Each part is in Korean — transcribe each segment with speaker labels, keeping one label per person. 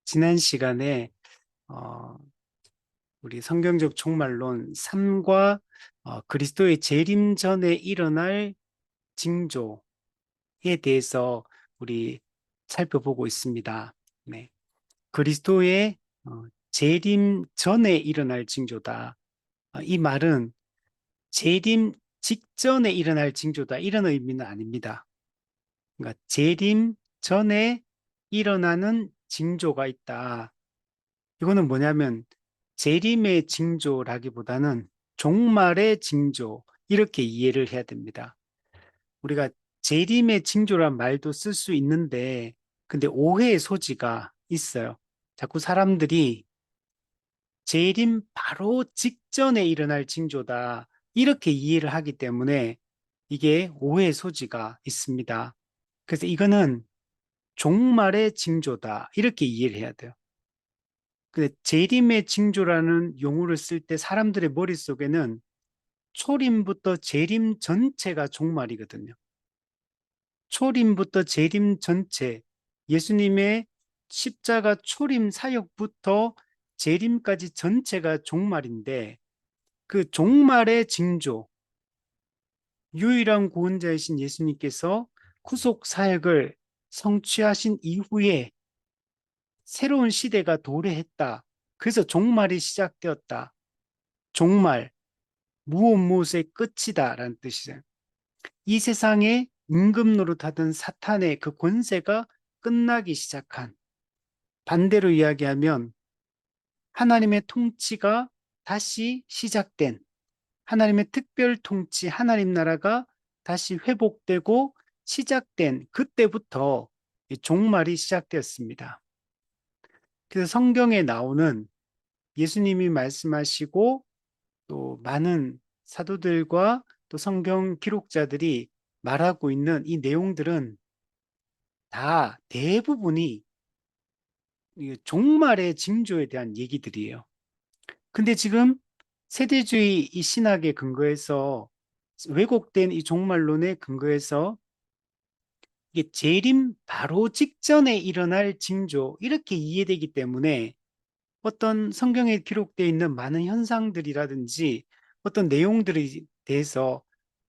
Speaker 1: 지난 시간에 어, 우리 성경적 종말론 3과 그리스도의 재림 전에 일어날 징조에 대해서 우리 살펴보고 있습니다. 네. 그리스도의 재림 전에 일어날 징조다. 이 말은 재림 직전에 일어날 징조다. 이런 의미는 아닙니다. 그러니까 재림 전에 일어나는 징조가 있다. 이거는 뭐냐면 재림의 징조라기보다는 종말의 징조 이렇게 이해를 해야 됩니다. 우리가 재림의 징조란 말도 쓸 수 있는데 근데 오해의 소지가 있어요. 자꾸 사람들이 재림 바로 직전에 일어날 징조다 이렇게 이해를 하기 때문에 이게 오해의 소지가 있습니다. 그래서 이거는 종말의 징조다 이렇게 이해를 해야 돼요. 근데 재림의 징조라는 용어를 쓸 때 사람들의 머릿속에는 초림부터 재림 전체가 종말이거든요. 초림부터 재림 전체, 예수님의 십자가 초림 사역부터 재림까지 전체가 종말인데 그 종말의 징조, 유일한 구원자이신 예수님께서 구속 사역을 성취하신 이후에 새로운 시대가 도래했다. 그래서 종말이 시작되었다. 종말, 무엇 무엇의 끝이다라는 뜻이죠. 이 세상에 임금 노릇하던 사탄의 그 권세가 끝나기 시작한, 반대로 이야기하면 하나님의 통치가 다시 시작된, 하나님의 특별 통치, 하나님 나라가 다시 회복되고 시작된 그때부터 종말이 시작되었습니다. 그래서 성경에 나오는 예수님이 말씀하시고 또 많은 사도들과 또 성경 기록자들이 말하고 있는 이 내용들은 다 대부분이 종말의 징조에 대한 얘기들이에요. 근데 지금 세대주의 이 신학에 근거해서 왜곡된 이 종말론에 근거해서 이게 재림 바로 직전에 일어날 징조 이렇게 이해되기 때문에 어떤 성경에 기록되어 있는 많은 현상들이라든지 어떤 내용들에 대해서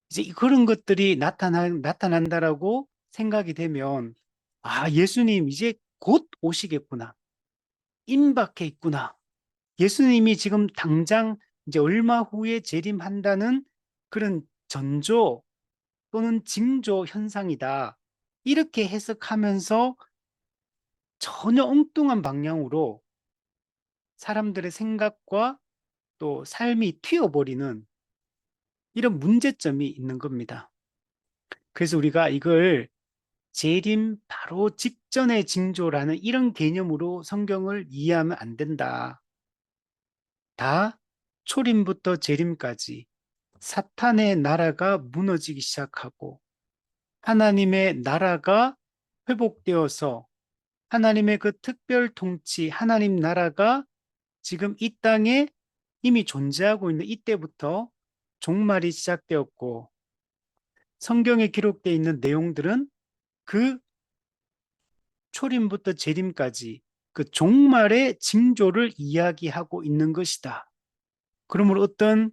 Speaker 1: 이제 그런 것들이 나타난다라고 생각이 되면, 아, 예수님 이제 곧 오시겠구나. 임박해 있구나. 예수님이 지금 당장 이제 얼마 후에 재림한다는 그런 전조 또는 징조 현상이다. 이렇게 해석하면서 전혀 엉뚱한 방향으로 사람들의 생각과 또 삶이 튀어버리는 이런 문제점이 있는 겁니다. 그래서 우리가 이걸 재림 바로 직전의 징조라는 이런 개념으로 성경을 이해하면 안 된다. 다 초림부터 재림까지 사탄의 나라가 무너지기 시작하고 하나님의 나라가 회복되어서 하나님의 그 특별 통치, 하나님 나라가 지금 이 땅에 이미 존재하고 있는 이때부터 종말이 시작되었고 성경에 기록되어 있는 내용들은 그 초림부터 재림까지 그 종말의 징조를 이야기하고 있는 것이다. 그러므로 어떤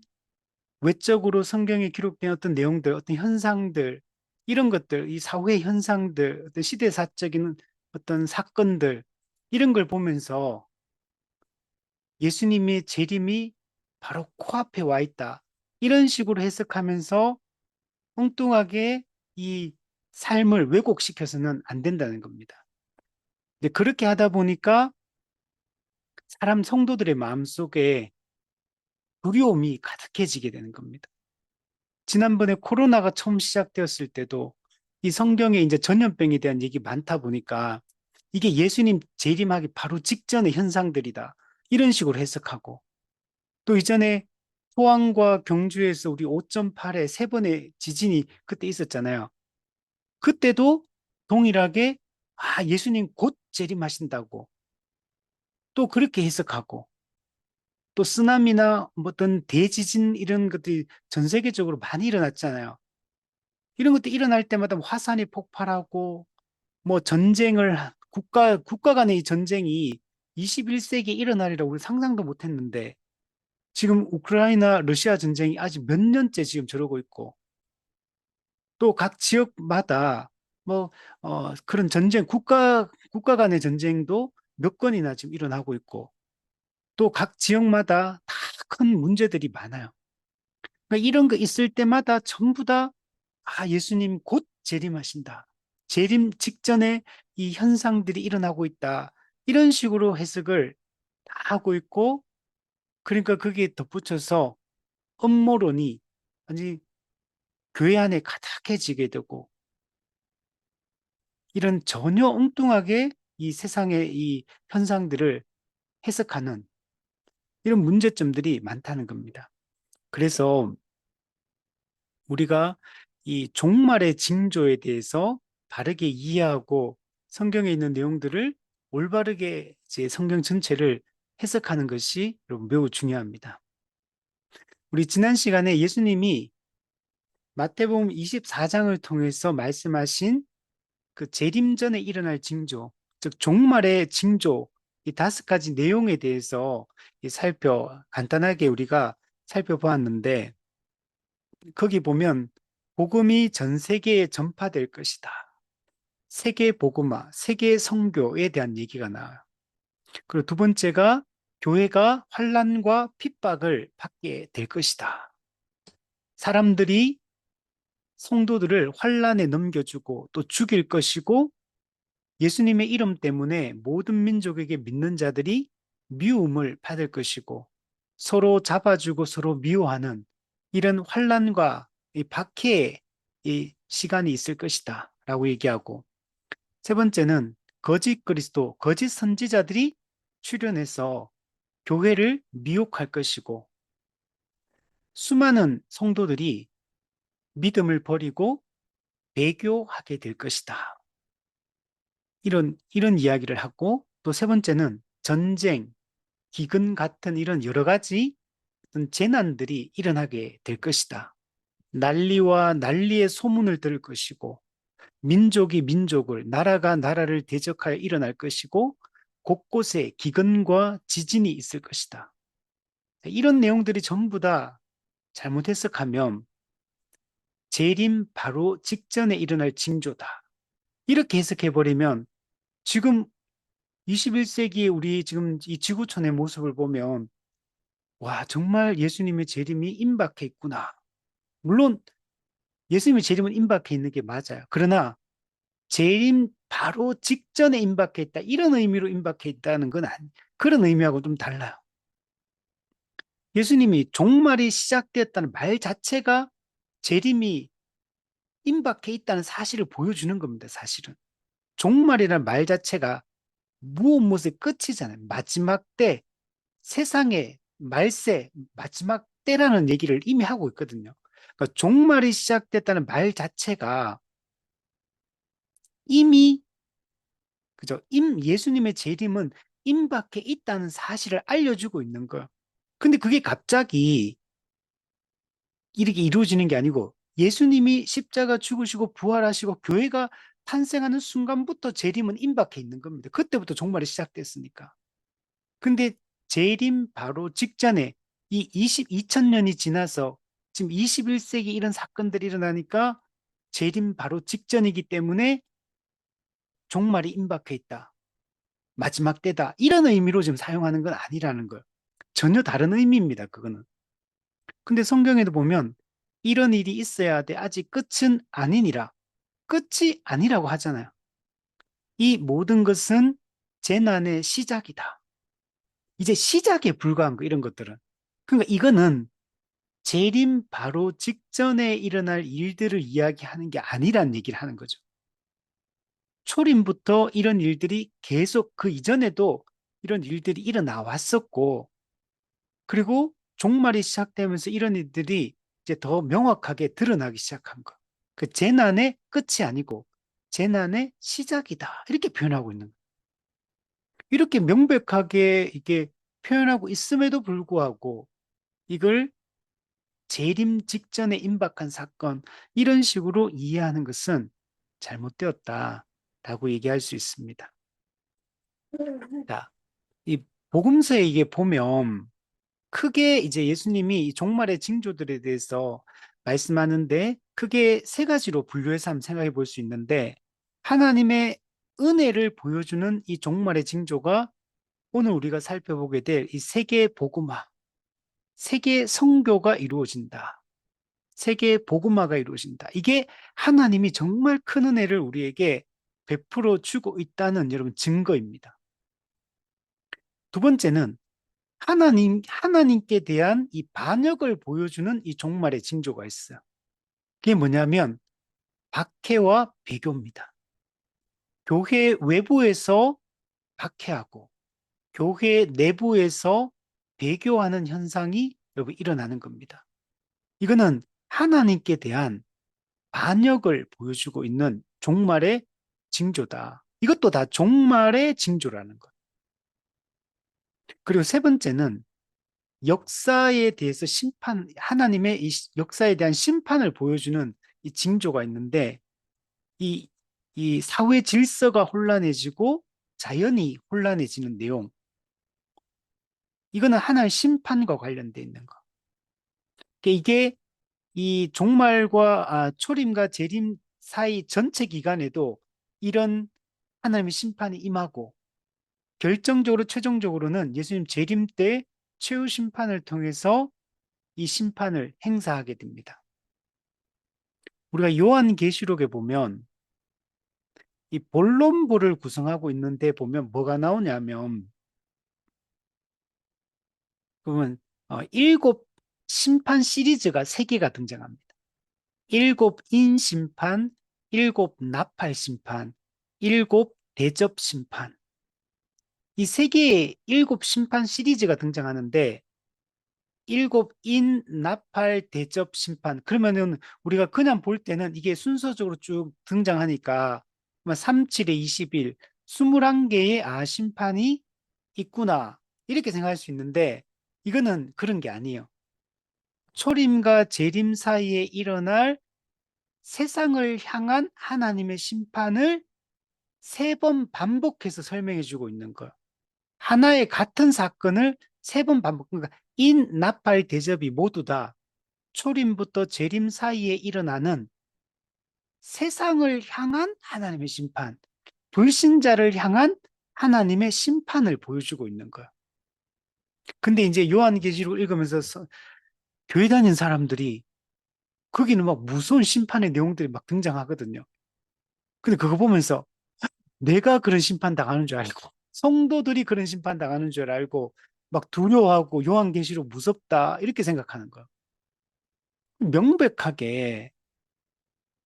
Speaker 1: 외적으로 성경에 기록된 어떤 내용들, 어떤 현상들, 이런 것들, 이 사회 현상들, 어떤 시대사적인 어떤 사건들, 이런 걸 보면서 예수님의 재림이 바로 코앞에 와 있다. 이런 식으로 해석하면서 엉뚱하게 이 삶을 왜곡시켜서는 안 된다는 겁니다. 근데 그렇게 하다 보니까 사람 성도들의 마음속에 두려움이 가득해지게 되는 겁니다. 지난번에 코로나가 처음 시작되었을 때도 이 성경에 이제 전염병에 대한 얘기 많다 보니까 이게 예수님 재림하기 바로 직전의 현상들이다. 이런 식으로 해석하고 또 이전에 포항과 경주에서 우리 5.8에 세 번의 지진이 그때 있었잖아요. 그때도 동일하게 아, 예수님 곧 재림하신다고 또 그렇게 해석하고 또 쓰나미나 뭐 어떤 대지진 이런 것들이 전 세계적으로 많이 일어났잖아요. 이런 것도 일어날 때마다 뭐 화산이 폭발하고 뭐 전쟁을 국가 간의 이 전쟁이 21세기에 일어나리라고 우리 상상도 못했는데 지금 우크라이나 러시아 전쟁이 아직 몇 년째 지금 저러고 있고 또 각 지역마다 뭐 그런 전쟁 국가 간의 전쟁도 몇 건이나 지금 일어나고 있고 또 각 지역마다 다 큰 문제들이 많아요. 그러니까 이런 거 있을 때마다 전부 다 예수님 곧 재림하신다. 재림 직전에 이 현상들이 일어나고 있다. 이런 식으로 해석을 다 하고 있고 그러니까 거기에 덧붙여서 음모론이 아니 교회 안에 가득해지게 되고 이런 전혀 엉뚱하게 이 세상의 이 현상들을 해석하는 이런 문제점들이 많다는 겁니다. 그래서 우리가 이 종말의 징조에 대해서 바르게 이해하고 성경에 있는 내용들을 올바르게 이제 성경 전체를 해석하는 것이 여러분 매우 중요합니다. 우리 지난 시간에 예수님이 마태복음 24장을 통해서 말씀하신 그 재림 전에 일어날 징조, 즉 종말의 징조 이 5가지 내용에 대해서 간단하게 우리가 살펴보았는데 거기 보면 복음이 전 세계에 전파될 것이다. 세계 복음화, 세계 선교에 대한 얘기가 나와요. 그리고 두 번째가 교회가 환난과 핍박을 받게 될 것이다. 사람들이 성도들을 환난에 넘겨주고 또 죽일 것이고 예수님의 이름 때문에 모든 민족에게 믿는 자들이 미움을 받을 것이고 서로 잡아주고 서로 미워하는 이런 환난과 이 박해의 이 시간이 있을 것이다 라고 얘기하고 세 번째는 거짓 그리스도, 거짓 선지자들이 출현해서 교회를 미혹할 것이고 수많은 성도들이 믿음을 버리고 배교하게 될 것이다. 이런 이야기를 하고 또 세 번째는 전쟁, 기근 같은 이런 여러 가지 재난들이 일어나게 될 것이다. 난리와 난리의 소문을 들을 것이고 민족이 민족을, 나라가 나라를 대적하여 일어날 것이고 곳곳에 기근과 지진이 있을 것이다. 이런 내용들이 전부 다 잘못 해석하면 재림 바로 직전에 일어날 징조다. 이렇게 해석해버리면 지금 21세기에 우리 지금 이 지구촌의 모습을 보면 와, 정말 예수님의 재림이 임박해 있구나. 물론 예수님의 재림은 임박해 있는 게 맞아요. 그러나 재림 바로 직전에 임박해 있다. 이런 의미로 임박해 있다는 건 그런 의미하고 좀 달라요. 예수님이 종말이 시작되었다는 말 자체가 재림이 임박해 있다는 사실을 보여주는 겁니다. 사실은. 종말이라는 말 자체가 무엇의 끝이잖아요. 마지막 때, 세상의 말세, 마지막 때라는 얘기를 이미 하고 있거든요. 그러니까 종말이 시작됐다는 말 자체가 이미 그죠? 예수님의 재림은 임박해 있다는 사실을 알려주고 있는 거예요. 근데 그게 갑자기 이렇게 이루어지는 게 아니고 예수님이 십자가 죽으시고 부활하시고 교회가 탄생하는 순간부터 재림은 임박해 있는 겁니다. 그때부터 종말이 시작됐으니까. 근데 재림 바로 직전에 이 2000년이 지나서 지금 21세기 이런 사건들이 일어나니까 재림 바로 직전이기 때문에 종말이 임박해 있다. 마지막 때다. 이런 의미로 지금 사용하는 건 아니라는 거예요. 전혀 다른 의미입니다. 그거는. 근데 성경에도 보면 이런 일이 있어야 돼. 아직 끝은 아니니라. 끝이 아니라고 하잖아요. 이 모든 것은 재난의 시작이다. 이제 시작에 불과한 거 이런 것들은. 그러니까 이거는 재림 바로 직전에 일어날 일들을 이야기하는 게 아니란 얘기를 하는 거죠. 초림부터 이런 일들이 계속 그 이전에도 이런 일들이 일어나 왔었고 그리고 종말이 시작되면서 이런 일들이 이제 더 명확하게 드러나기 시작한 거. 그 재난의 끝이 아니고 재난의 시작이다. 이렇게 표현하고 있는 거예요. 이렇게 명백하게 이게 표현하고 있음에도 불구하고 이걸 재림 직전에 임박한 사건 이런 식으로 이해하는 것은 잘못되었다라고 얘기할 수 있습니다. 자, 복음서에 이게 보면 크게 이제 예수님이 이 종말의 징조들에 대해서 말씀하는데 크게 세 가지로 분류해서 한번 생각해 볼 수 있는데 하나님의 은혜를 보여주는 이 종말의 징조가 오늘 우리가 살펴보게 될 이 세계 복음화, 세계 선교가 이루어진다. 세계 복음화가 이루어진다. 이게 하나님이 정말 큰 은혜를 우리에게 베풀어 주고 있다는 여러분 증거입니다. 두 번째는 하나님께 대한 이 반역을 보여주는 이 종말의 징조가 있어요. 그게 뭐냐면 박해와 배교입니다. 교회 외부에서 박해하고 교회 내부에서 배교하는 현상이 여러분 일어나는 겁니다. 이거는 하나님께 대한 반역을 보여주고 있는 종말의 징조다. 이것도 다 종말의 징조라는 것. 그리고 세 번째는 역사에 대해서 하나님의 이 역사에 대한 심판을 보여주는 이 징조가 있는데, 이, 이 사회 질서가 혼란해지고 자연이 혼란해지는 내용, 이거는 하나의 심판과 관련되어 있는 거. 이게 이 종말과 초림과 재림 사이 전체 기간에도 이런 하나님의 심판이 임하고 결정적으로 최종적으로는 예수님 재림 때 최후 심판을 통해서 이 심판을 행사하게 됩니다. 우리가 요한계시록에 보면 이 본론부를 구성하고 있는데 보면 뭐가 나오냐면 그러면 일곱 심판 시리즈가 세 개가 등장합니다. 일곱 인 심판, 일곱 나팔 심판, 일곱 대접 심판. 이 세 개의 일곱 심판 시리즈가 등장하는데 일곱 인 나팔 대접 심판. 그러면은 우리가 그냥 볼 때는 이게 순서적으로 쭉 등장하니까 37에 21, 21개의 심판이 있구나. 이렇게 생각할 수 있는데 이거는 그런 게 아니에요. 초림과 재림 사이에 일어날 세상을 향한 하나님의 심판을 세 번 반복해서 설명해 주고 있는 거예요. 하나의 같은 사건을 세 번 반복, 그러니까 인, 나팔, 대접이 모두 다 초림부터 재림 사이에 일어나는 세상을 향한 하나님의 심판, 불신자를 향한 하나님의 심판을 보여주고 있는 거예요. 근데 이제 요한계시록 읽으면서 교회 다니는 사람들이 거기는 막 무서운 심판의 내용들이 막 등장하거든요. 근데 그거 보면서 내가 그런 심판 당하는 줄 알고 성도들이 그런 심판 당하는 줄 알고 막 두려워하고 요한계시록 무섭다 이렇게 생각하는 거예요. 명백하게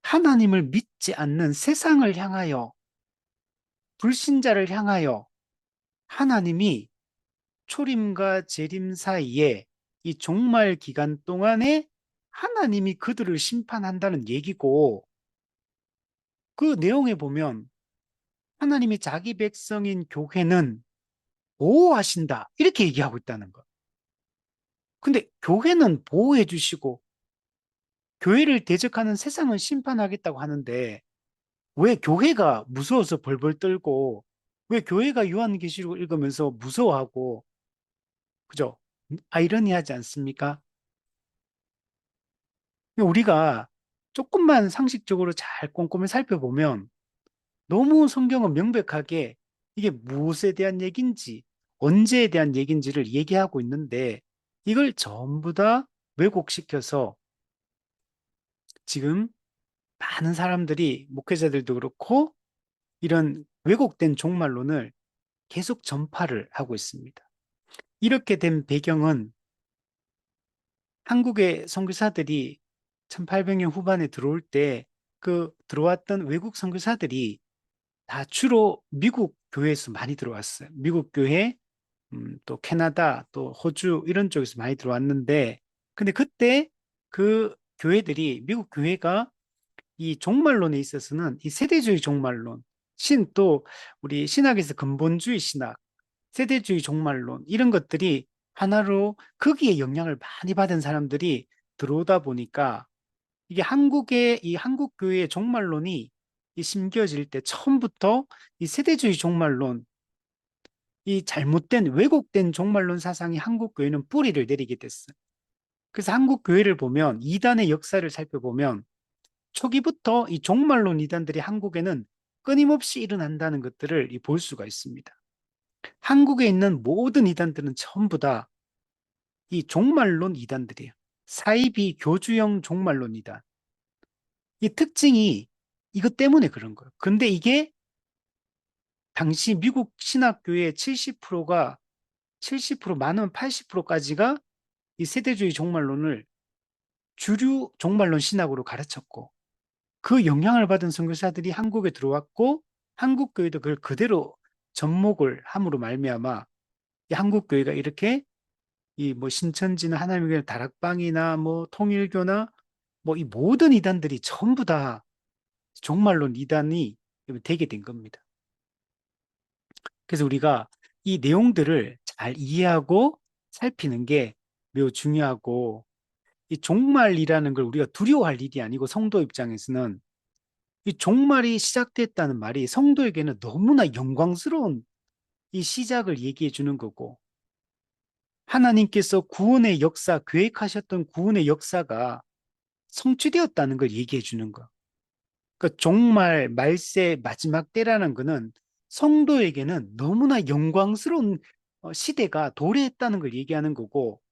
Speaker 1: 하나님을 믿지 않는 세상을 향하여 불신자를 향하여 하나님이 초림과 재림 사이에 이 종말 기간 동안에 하나님이 그들을 심판한다는 얘기고 그 내용에 보면 하나님이 자기 백성인 교회는 보호하신다 이렇게 얘기하고 있다는 거. 근데 교회는 보호해 주시고 교회를 대적하는 세상은 심판하겠다고 하는데 왜 교회가 무서워서 벌벌 떨고 왜 교회가 요한계시록을 읽으면서 무서워하고 그죠? 아이러니하지 않습니까? 우리가 조금만 상식적으로 잘 꼼꼼히 살펴보면 너무 성경은 명백하게 이게 무엇에 대한 얘기인지 언제에 대한 얘기인지를 얘기하고 있는데 이걸 전부 다 왜곡시켜서 지금 많은 사람들이 목회자들도 그렇고 이런 왜곡된 종말론을 계속 전파를 하고 있습니다. 이렇게 된 배경은 한국의 선교사들이 1800년 후반에 들어올 때 그 들어왔던 외국 선교사들이 다 주로 미국 교회에서 많이 들어왔어요. 미국 교회, 또 캐나다, 또 호주 이런 쪽에서 많이 들어왔는데 근데 그때 그 교회들이 미국 교회가 이 종말론에 있어서는 이 세대주의 종말론, 또 우리 신학에서 근본주의 신학, 세대주의 종말론 이런 것들이 하나로 거기에 영향을 많이 받은 사람들이 들어오다 보니까 이게 한국의 이 한국 교회의 종말론이 이 심겨질 때 처음부터 이 세대주의 종말론 이 잘못된 왜곡된 종말론 사상이 한국 교회는 뿌리를 내리게 됐어요. 그래서 한국 교회를 보면 이단의 역사를 살펴보면 초기부터 이 종말론 이단들이 한국에는 끊임없이 일어난다는 것들을 볼 수가 있습니다. 한국에 있는 모든 이단들은 전부 다 이 종말론 이단들이에요. 사이비 교주형 종말론 이단. 이 특징이 이것 때문에 그런 거예요. 근데 이게 당시 미국 신학교의 70%가 70% 많으면 80%까지가 이 세대주의 종말론을 주류 종말론 신학으로 가르쳤고 그 영향을 받은 선교사들이 한국에 들어왔고 한국 교회도 그걸 그대로 접목을 함으로 말미암아 이 한국 교회가 이렇게 이 뭐 신천지나 하나님의 교회 다락방이나 뭐 통일교나 뭐 이 모든 이단들이 전부 다 종말론 이단이 되게 된 겁니다. 그래서 우리가 이 내용들을 잘 이해하고 살피는 게 매우 중요하고 이 종말이라는 걸 우리가 두려워할 일이 아니고 성도 입장에서는 이 종말이 시작됐다는 말이 성도에게는 너무나 영광스러운 이 시작을 얘기해 주는 거고 하나님께서 구원의 역사, 계획하셨던 구원의 역사가 성취되었다는 걸 얘기해 주는 거. 그러니까 종말, 말세, 마지막 때라는 거는 성도에게는 너무나 영광스러운 시대가 도래했다는 걸 얘기하는 거고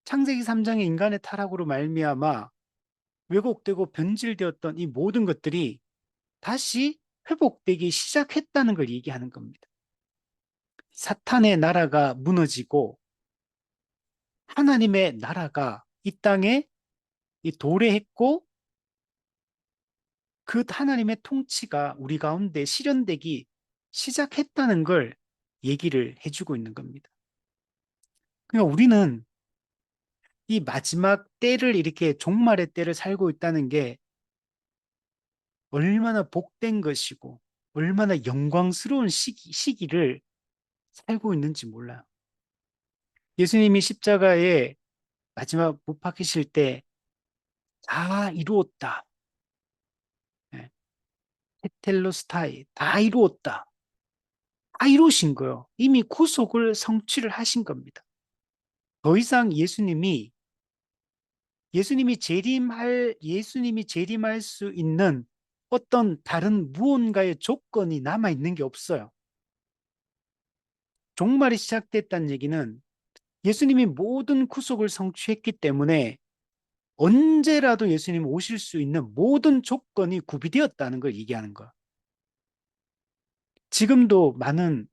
Speaker 1: 창세기 3장의 인간의 타락으로 말미암아 왜곡되고 변질되었던 이 모든 것들이 다시 회복되기 시작했다는 걸 얘기하는 겁니다. 사탄의 나라가 무너지고 하나님의 나라가 이 땅에 도래했고 그 하나님의 통치가 우리 가운데 실현되기 시작했다는 걸 얘기를 해주고 있는 겁니다. 그러니까 우리는 이 마지막 때를 이렇게 종말의 때를 살고 있다는 게 얼마나 복된 것이고 얼마나 영광스러운 시기를 살고 있는지 몰라요. 예수님이 십자가에 마지막 못 박히실 때 다 이루었다. 예, 테텔로스타이 다 이루었다. 다 이루신 거예요. 이미 구속을 성취를 하신 겁니다. 더 이상 예수님이 재림할 수 있는 어떤 다른 무언가의 조건이 남아 있는 게 없어요. 종말이 시작됐다는 얘기는 예수님이 모든 구속을 성취했기 때문에 언제라도 예수님 오실 수 있는 모든 조건이 구비되었다는 걸 얘기하는 거예요. 지금도 많은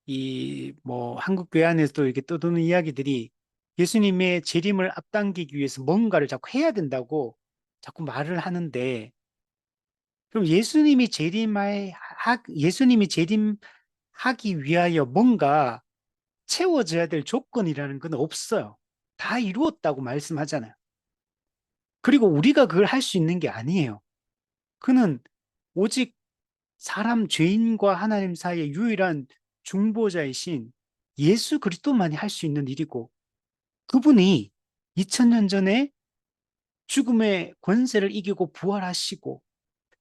Speaker 1: 이 뭐 한국 교회 안에서도 이렇게 떠도는 이야기들이 예수님의 재림을 앞당기기 위해서 뭔가를 자꾸 해야 된다고 자꾸 말을 하는데 그럼 예수님이 재림하기 위하여 뭔가 채워져야 될 조건이라는 건 없어요. 다 이루었다고 말씀하잖아요. 그리고 우리가 그걸 할 수 있는 게 아니에요. 그는 오직 사람 죄인과 하나님 사이의 유일한 중보자이신 예수 그리스도만이 할 수 있는 일이고 그분이 2000년 전에 죽음의 권세를 이기고 부활하시고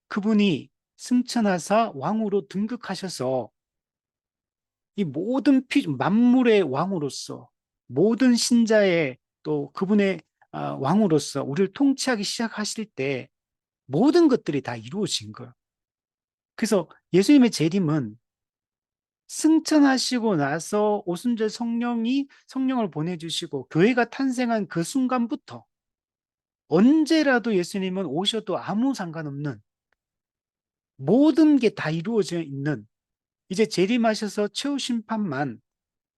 Speaker 1: 그분이 승천하사 왕으로 등극하셔서 이 모든 만물의 왕으로서 모든 신자의 또 그분의 왕으로서 우리를 통치하기 시작하실 때 모든 것들이 다 이루어진 거예요. 그래서 예수님의 재림은 승천하시고 나서 오순절 성령을 보내주시고 교회가 탄생한 그 순간부터 언제라도 예수님은 오셔도 아무 상관없는 모든 게 다 이루어져 있는 이제 재림하셔서 최후 심판만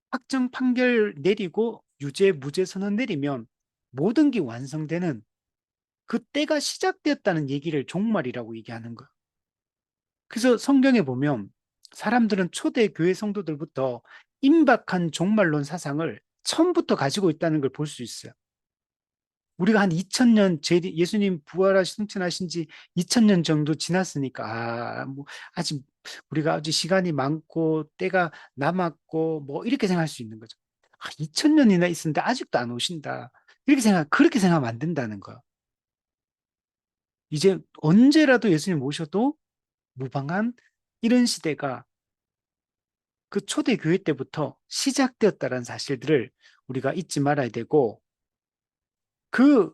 Speaker 1: 확정 판결 내리고 유죄 무죄 선언 내리면 모든 게 완성되는 그때가 시작되었다는 얘기를 종말이라고 얘기하는 거예요. 그래서 성경에 보면 사람들은 초대 교회 성도들부터 임박한 종말론 사상을 처음부터 가지고 있다는 걸 볼 수 있어요. 우리가 한 2000년 예수님 부활하신 승천하신 지 2000년 정도 지났으니까 뭐 아직 우리가 아직 시간이 많고 때가 남았고 뭐 이렇게 생각할 수 있는 거죠. 2000년이나 있었는데 아직도 안 오신다. 그렇게 생각하면 안 된다는 거예요. 이제 언제라도 예수님 오셔도 무방한 이런 시대가 그 초대교회 때부터 시작되었다는 사실들을 우리가 잊지 말아야 되고, 그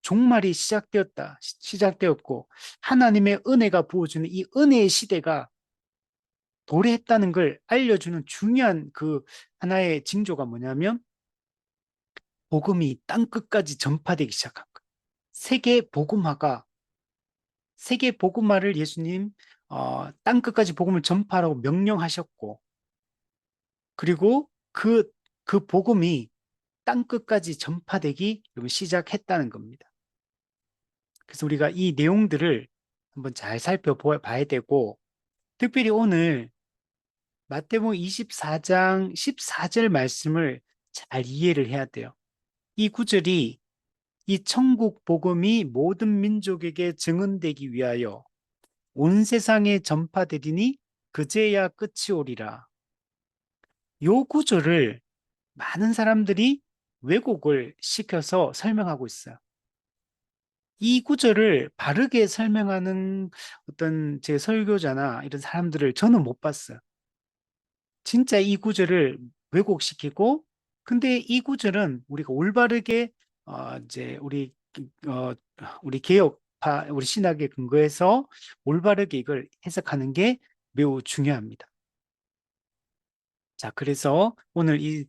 Speaker 1: 종말이 시작되었고, 하나님의 은혜가 부어주는 이 은혜의 시대가 도래했다는 걸 알려주는 중요한 그 하나의 징조가 뭐냐면, 복음이 땅 끝까지 전파되기 시작한 거예요. 세계 복음화를 예수님 땅 끝까지 복음을 전파하라고 명령하셨고, 그리고 그 복음이 땅 끝까지 전파되기 시작했다는 겁니다. 그래서 우리가 이 내용들을 한번 잘 살펴봐야 되고, 특별히 오늘 마태복음 24장 14절 말씀을 잘 이해를 해야 돼요. 이 구절이 이 천국 복음이 모든 민족에게 증언되기 위하여 온 세상에 전파되리니 그제야 끝이 오리라. 요 구절을 많은 사람들이 왜곡을 시켜서 설명하고 있어요. 이 구절을 바르게 설명하는 어떤 제 설교자나 이런 사람들을 저는 못 봤어요. 진짜 이 구절을 왜곡시키고, 근데 이 구절은 우리가 올바르게 이제 어, 우리 개혁파 우리 신학의 근거에서 올바르게 이걸 해석하는 게 매우 중요합니다. 자, 그래서 오늘 이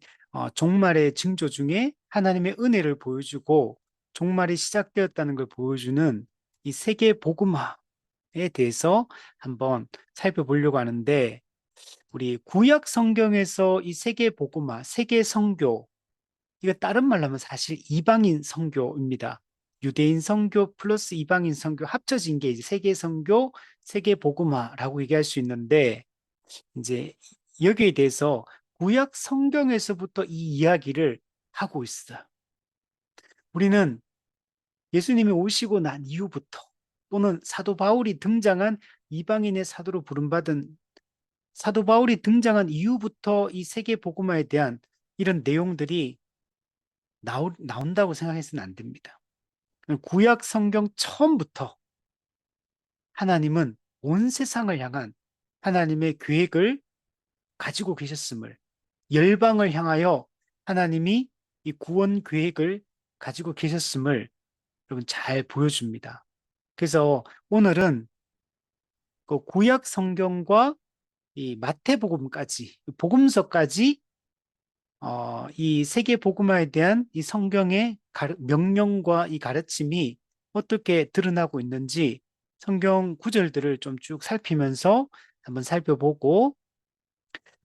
Speaker 1: 종말의 징조 중에 하나님의 은혜를 보여주고 종말이 시작되었다는 걸 보여주는 이 세계 복음화에 대해서 한번 살펴보려고 하는데, 우리 구약 성경에서 이 세계 복음화, 세계 선교, 이거 다른 말로 하면 사실 이방인 선교입니다. 유대인 선교 플러스 이방인 선교 합쳐진 게 이제 세계 선교, 세계 복음화라고 얘기할 수 있는데, 이제 여기에 대해서 구약 성경에서부터 이 이야기를 하고 있어요. 우리는 예수님이 오시고 난 이후부터, 또는 사도 바울이 등장한 이방인의 사도로 부름받은 사도 바울이 등장한 이후부터 이 세계 복음화에 대한 이런 내용들이 나온다고 생각해서는 안 됩니다. 구약 성경 처음부터 하나님은 온 세상을 향한 하나님의 계획을 가지고 계셨음을, 열방을 향하여 하나님이 이 구원 계획을 가지고 계셨음을 여러분 잘 보여줍니다. 그래서 오늘은 그 구약 성경과 이 마태복음까지, 복음서까지 이 세계 복음화에 대한 이 성경의 명령과 이 가르침이 어떻게 드러나고 있는지 성경 구절들을 좀 쭉 살피면서 한번 살펴보고,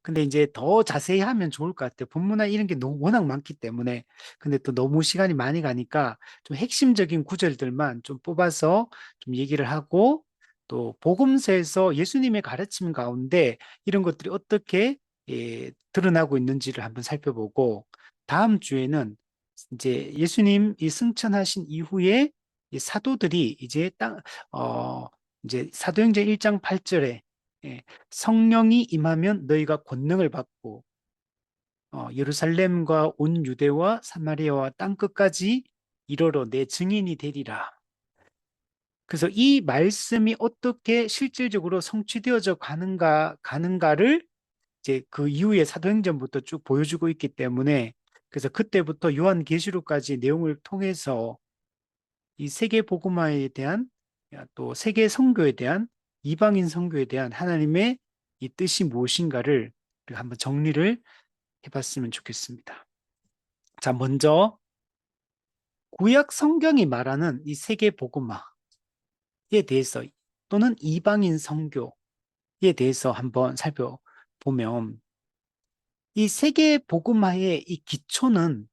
Speaker 1: 근데 이제 더 자세히 하면 좋을 것 같아요. 본문화 이런 게 너무 워낙 많기 때문에. 근데 또 너무 시간이 많이 가니까 좀 핵심적인 구절들만 좀 뽑아서 좀 얘기를 하고, 또 복음서에서 예수님의 가르침 가운데 이런 것들이 어떻게 드러나고 있는지를 한번 살펴보고, 다음 주에는 이제 예수님이 승천하신 이후에 이 사도들이 이제 이제 사도행전 1장 8절에 성령이 임하면 너희가 권능을 받고 예루살렘과 온 유대와 사마리아와 땅 끝까지 이르러 내 증인이 되리라. 그래서 이 말씀이 어떻게 실질적으로 성취되어져 가는가를 이제 그 이후에 사도행전부터 쭉 보여주고 있기 때문에, 그래서 그때부터 요한계시록까지 내용을 통해서 이 세계 복음화에 대한, 또 세계 선교에 대한, 이방인 선교에 대한 하나님의 이 뜻이 무엇인가를 우리가 한번 정리를 해봤으면 좋겠습니다. 자, 먼저 구약 성경이 말하는 이 세계 복음화에 대해서, 또는 이방인 선교에 대해서 한번 살펴보면, 이 세계 복음화의 이 기초는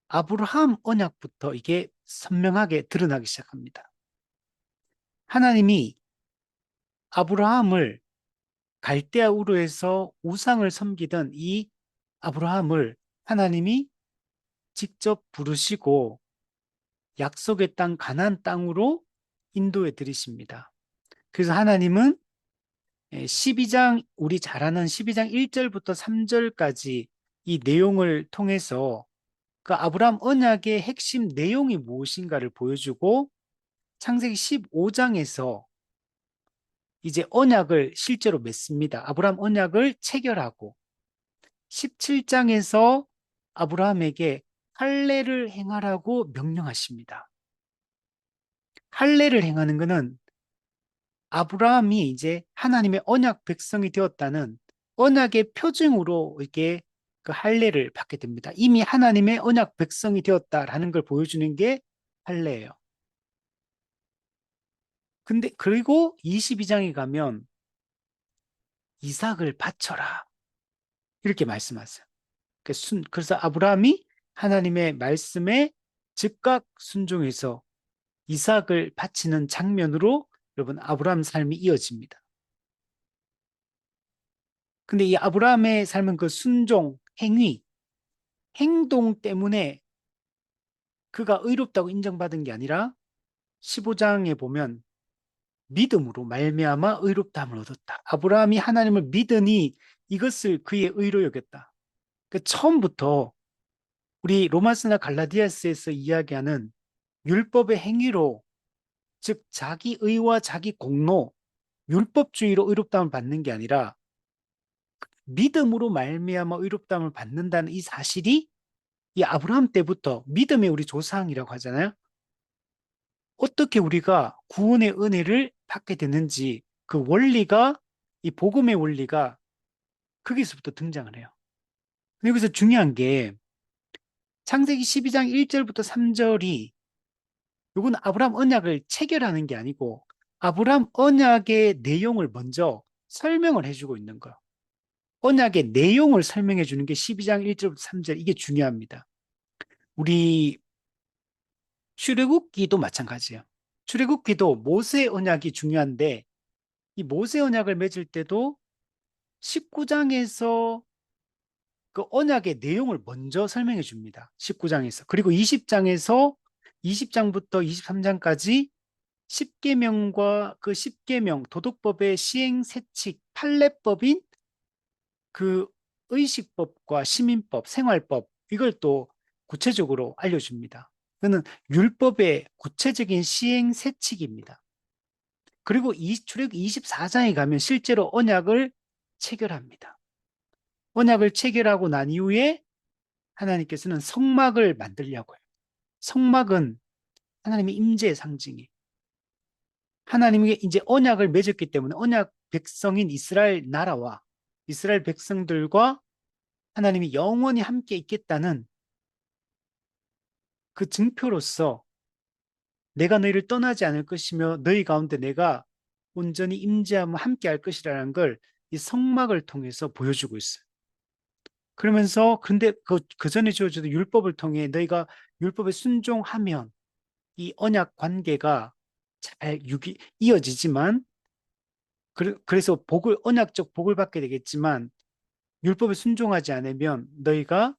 Speaker 1: 아브라함 언약부터 이게 선명하게 드러나기 시작합니다. 하나님이 아브라함을 갈대아 우르에서 우상을 섬기던 이 아브라함을 하나님이 직접 부르시고 약속의 땅 가나안 땅으로 인도해 들이십니다. 그래서 하나님은 12장, 우리 잘 아는 12장 1절부터 3절까지 이 내용을 통해서 그 아브라함 언약의 핵심 내용이 무엇인가를 보여주고, 창세기 15장에서 이제 언약을 실제로 맺습니다. 아브라함 언약을 체결하고 17장에서 아브라함에게 할례를 행하라고 명령하십니다. 할례를 행하는 것은 아브라함이 이제 하나님의 언약 백성이 되었다는 언약의 표징으로 이렇게 그 할례를 받게 됩니다. 이미 하나님의 언약 백성이 되었다라는 걸 보여주는 게 할례예요. 근데 그리고 22장에 가면 이삭을 바쳐라 이렇게 말씀하세요. 그래서 아브라함이 하나님의 말씀에 즉각 순종해서 이삭을 바치는 장면으로 여러분 아브라함 삶이 이어집니다. 근데 이 아브라함의 삶은 그 순종, 행위, 행동 때문에 그가 의롭다고 인정받은 게 아니라 15장에 보면 믿음으로 말미암아 의롭다함을 얻었다. 아브라함이 하나님을 믿으니 이것을 그의 의로 여겼다. 그 처음부터 우리 로마스나 갈라디아스에서 이야기하는 율법의 행위로 즉 자기 의와 자기 공로, 율법주의로 의롭다함을 받는 게 아니라 믿음으로 말미암아 의롭다함을 받는다는 이 사실이 이 아브라함 때부터 믿음의 우리 조상이라고 하잖아요. 어떻게 우리가 구원의 은혜를 받게 되는지 그 원리가 이 복음의 원리가 거기서부터 등장을 해요. 여기서 중요한 게 창세기 12장 1절부터 3절이 이건 아브라함 언약을 체결하는 게 아니고 아브라함 언약의 내용을 먼저 설명을 해주고 있는 거예요. 언약의 내용을 설명해 주는 게 12장 1절부터 3절 이게 중요합니다. 우리 출애굽기도 마찬가지예요. 출애굽기도 모세 언약이 중요한데 이 모세 언약을 맺을 때도 19장에서 그 언약의 내용을 먼저 설명해 줍니다. 19장에서. 그리고 20장에서 20장부터 23장까지 10계명과 그 10계명 도덕법의 시행 세칙 판례법인 그 의식법과 시민법, 생활법 이걸 또 구체적으로 알려줍니다. 그는 율법의 구체적인 시행 세칙입니다. 그리고 출애굽기 24장에 가면 실제로 언약을 체결합니다. 언약을 체결하고 난 이후에 하나님께서는 성막을 만들려고 해요. 성막은 하나님의 임재의 상징이에요. 하나님이 이제 언약을 맺었기 때문에 언약 백성인 이스라엘 나라와 이스라엘 백성들과 하나님이 영원히 함께 있겠다는 그 증표로서 내가 너희를 떠나지 않을 것이며 너희 가운데 내가 온전히 임재하며 함께 할 것이라는 걸 이 성막을 통해서 보여주고 있어요. 그러면서 근데 그 전에 주어진 율법을 통해 너희가 율법에 순종하면 이 언약 관계가 잘 이어지지만 그래서 언약적 복을 받게 되겠지만 율법에 순종하지 않으면 너희가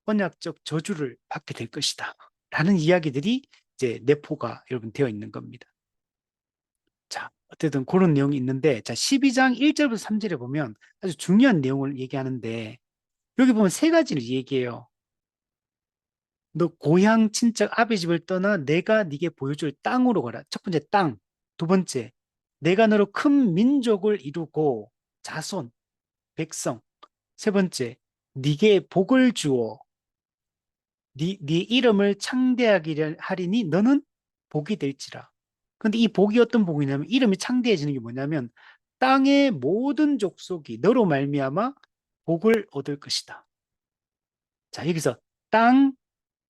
Speaker 1: 언약적 저주를 받게 될 것이다. 라는 이야기들이 이제 내포가 여러분 되어 있는 겁니다. 자, 어쨌든 그런 내용이 있는데 자, 12장 1절부터 3절에 보면 아주 중요한 내용을 얘기하는데 여기 보면 세 가지를 얘기해요. 너 고향 친척 아비 집을 떠나 내가 네게 보여줄 땅으로 가라. 첫 번째 땅. 두 번째, 내가 너로 큰 민족을 이루고 자손, 백성. 세 번째, 네게 복을 주어 네 이름을 창대하게 하리니 너는 복이 될지라. 근데 이 복이 어떤 복이냐면 이름이 창대해지는 게 뭐냐면 땅의 모든 족속이 너로 말미암아 복을 얻을 것이다. 자, 여기서 땅,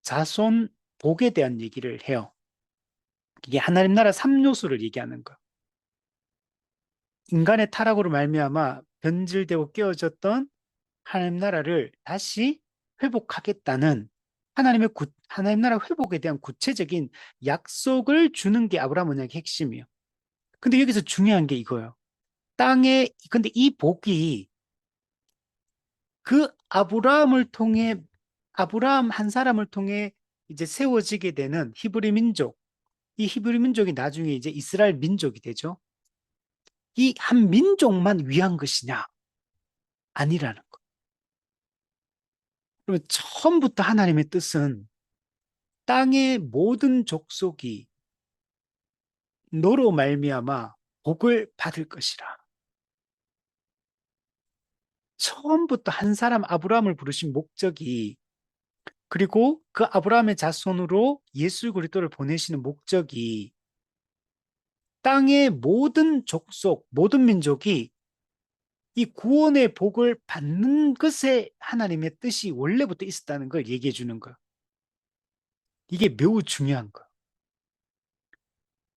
Speaker 1: 자손, 복에 대한 얘기를 해요. 이게 하나님 나라 3요소를 얘기하는 거. 인간의 타락으로 말미암아 변질되고 깨어졌던 하나님 나라를 다시 회복하겠다는 하나님 나라 회복에 대한 구체적인 약속을 주는 게 아브라함 언약의 핵심이에요. 근데 여기서 중요한 게 이거예요. 근데 이 복이 그 아브라함 한 사람을 통해 이제 세워지게 되는 히브리 민족, 이 히브리 민족이 나중에 이제 이스라엘 민족이 되죠. 이 한 민족만 위한 것이냐? 아니라는 거. 그러면 처음부터 하나님의 뜻은 땅의 모든 족속이 너로 말미암아 복을 받을 것이라. 처음부터 한 사람 아브라함을 부르신 목적이, 그리고 그 아브라함의 자손으로 예수 그리스도를 보내시는 목적이 땅의 모든 족속, 모든 민족이 이 구원의 복을 받는 것에 하나님의 뜻이 원래부터 있었다는 걸 얘기해 주는 거예요. 이게 매우 중요한 거예요.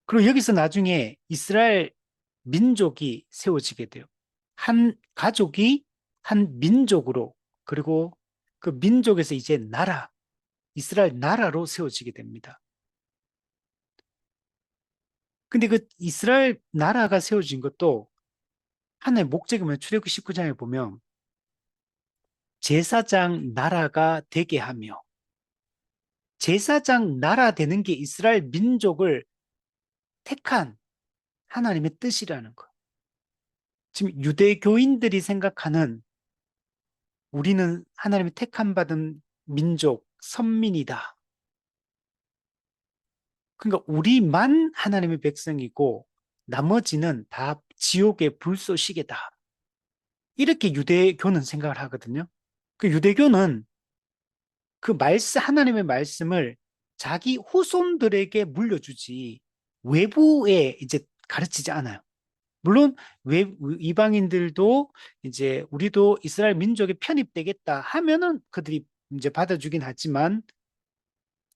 Speaker 1: 그리고 여기서 나중에 이스라엘 민족이 세워지게 돼요. 한 가족이 한 민족으로, 그리고 그 민족에서 이제 나라, 이스라엘 나라로 세워지게 됩니다. 근데 그 이스라엘 나라가 세워진 것도 하나의 목적이 뭐냐, 출애굽기 19장에 보면 제사장 나라가 되게 하며, 제사장 나라 되는 게 이스라엘 민족을 택한 하나님의 뜻이라는 거. 지금 유대교인들이 생각하는 우리는 하나님의 택함 받은 민족, 선민이다. 그러니까 우리만 하나님의 백성이고 나머지는 다 지옥의 불쏘시개다. 이렇게 유대교는 생각을 하거든요. 그 유대교는 그 하나님의 말씀을 자기 후손들에게 물려주지 외부에 이제 가르치지 않아요. 물론 이방인들도 이제 우리도 이스라엘 민족에 편입되겠다 하면은 그들이 이제 받아주긴 하지만,